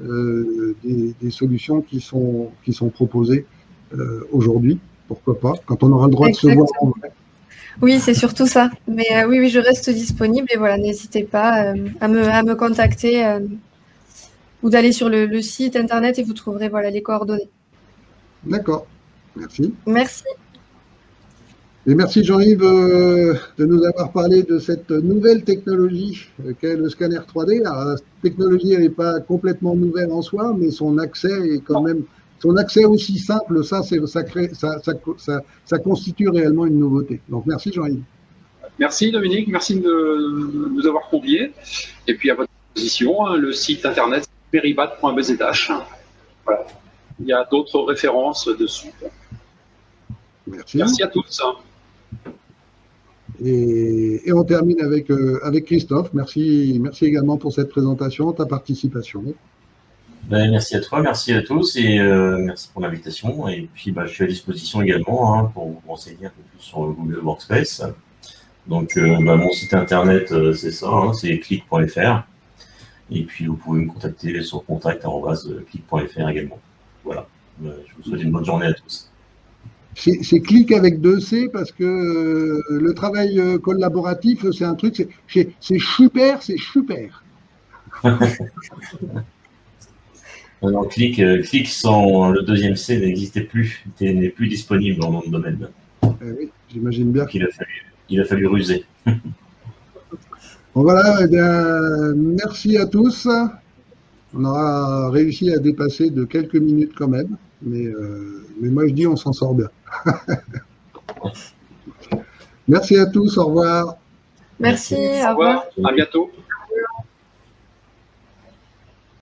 des solutions qui sont proposées aujourd'hui. Pourquoi pas, quand on aura le droit de se voir en vrai.
oui, c'est surtout ça. Mais oui, oui, je reste disponible et voilà, n'hésitez pas à me contacter ou d'aller sur le site internet et vous trouverez voilà, les coordonnées.
D'accord, merci.
Merci.
Et merci Jean-Yves de nous avoir parlé de cette nouvelle technologie qu'est le scanner 3D. Alors, la technologie n'est pas complètement nouvelle en soi, mais son accès est quand même, son accès aussi simple, ça constitue réellement une nouveauté. Donc merci Jean-Yves.
Merci Dominique, merci de nous avoir conviés. Et puis à votre disposition, le site internet meribat.bzh. Voilà. Il y a d'autres références dessus.
Merci.
Merci à tous.
Et on termine avec Christophe. Merci également pour cette présentation, ta participation.
Ben, merci à toi, merci à tous et merci pour l'invitation. Et puis je suis à disposition également pour vous renseigner un peu plus sur Google Workspace. Donc mon site internet, c'est ça, c'est click.fr. Et puis vous pouvez me contacter sur contact@click.fr également. Voilà. Je vous souhaite une bonne journée à tous.
C'est clic avec 2 C parce que le travail collaboratif, c'est un truc, c'est super, c'est super.
Alors, clic sans le deuxième C n'existait plus, n'est plus disponible dans notre domaine.
Oui, j'imagine bien.
Donc, il a fallu ruser.
Bon, voilà, eh bien, merci à tous. On aura réussi à dépasser de quelques minutes quand même, mais moi je dis on s'en sort bien. Merci à tous, au revoir.
Merci,
Au revoir, à bientôt.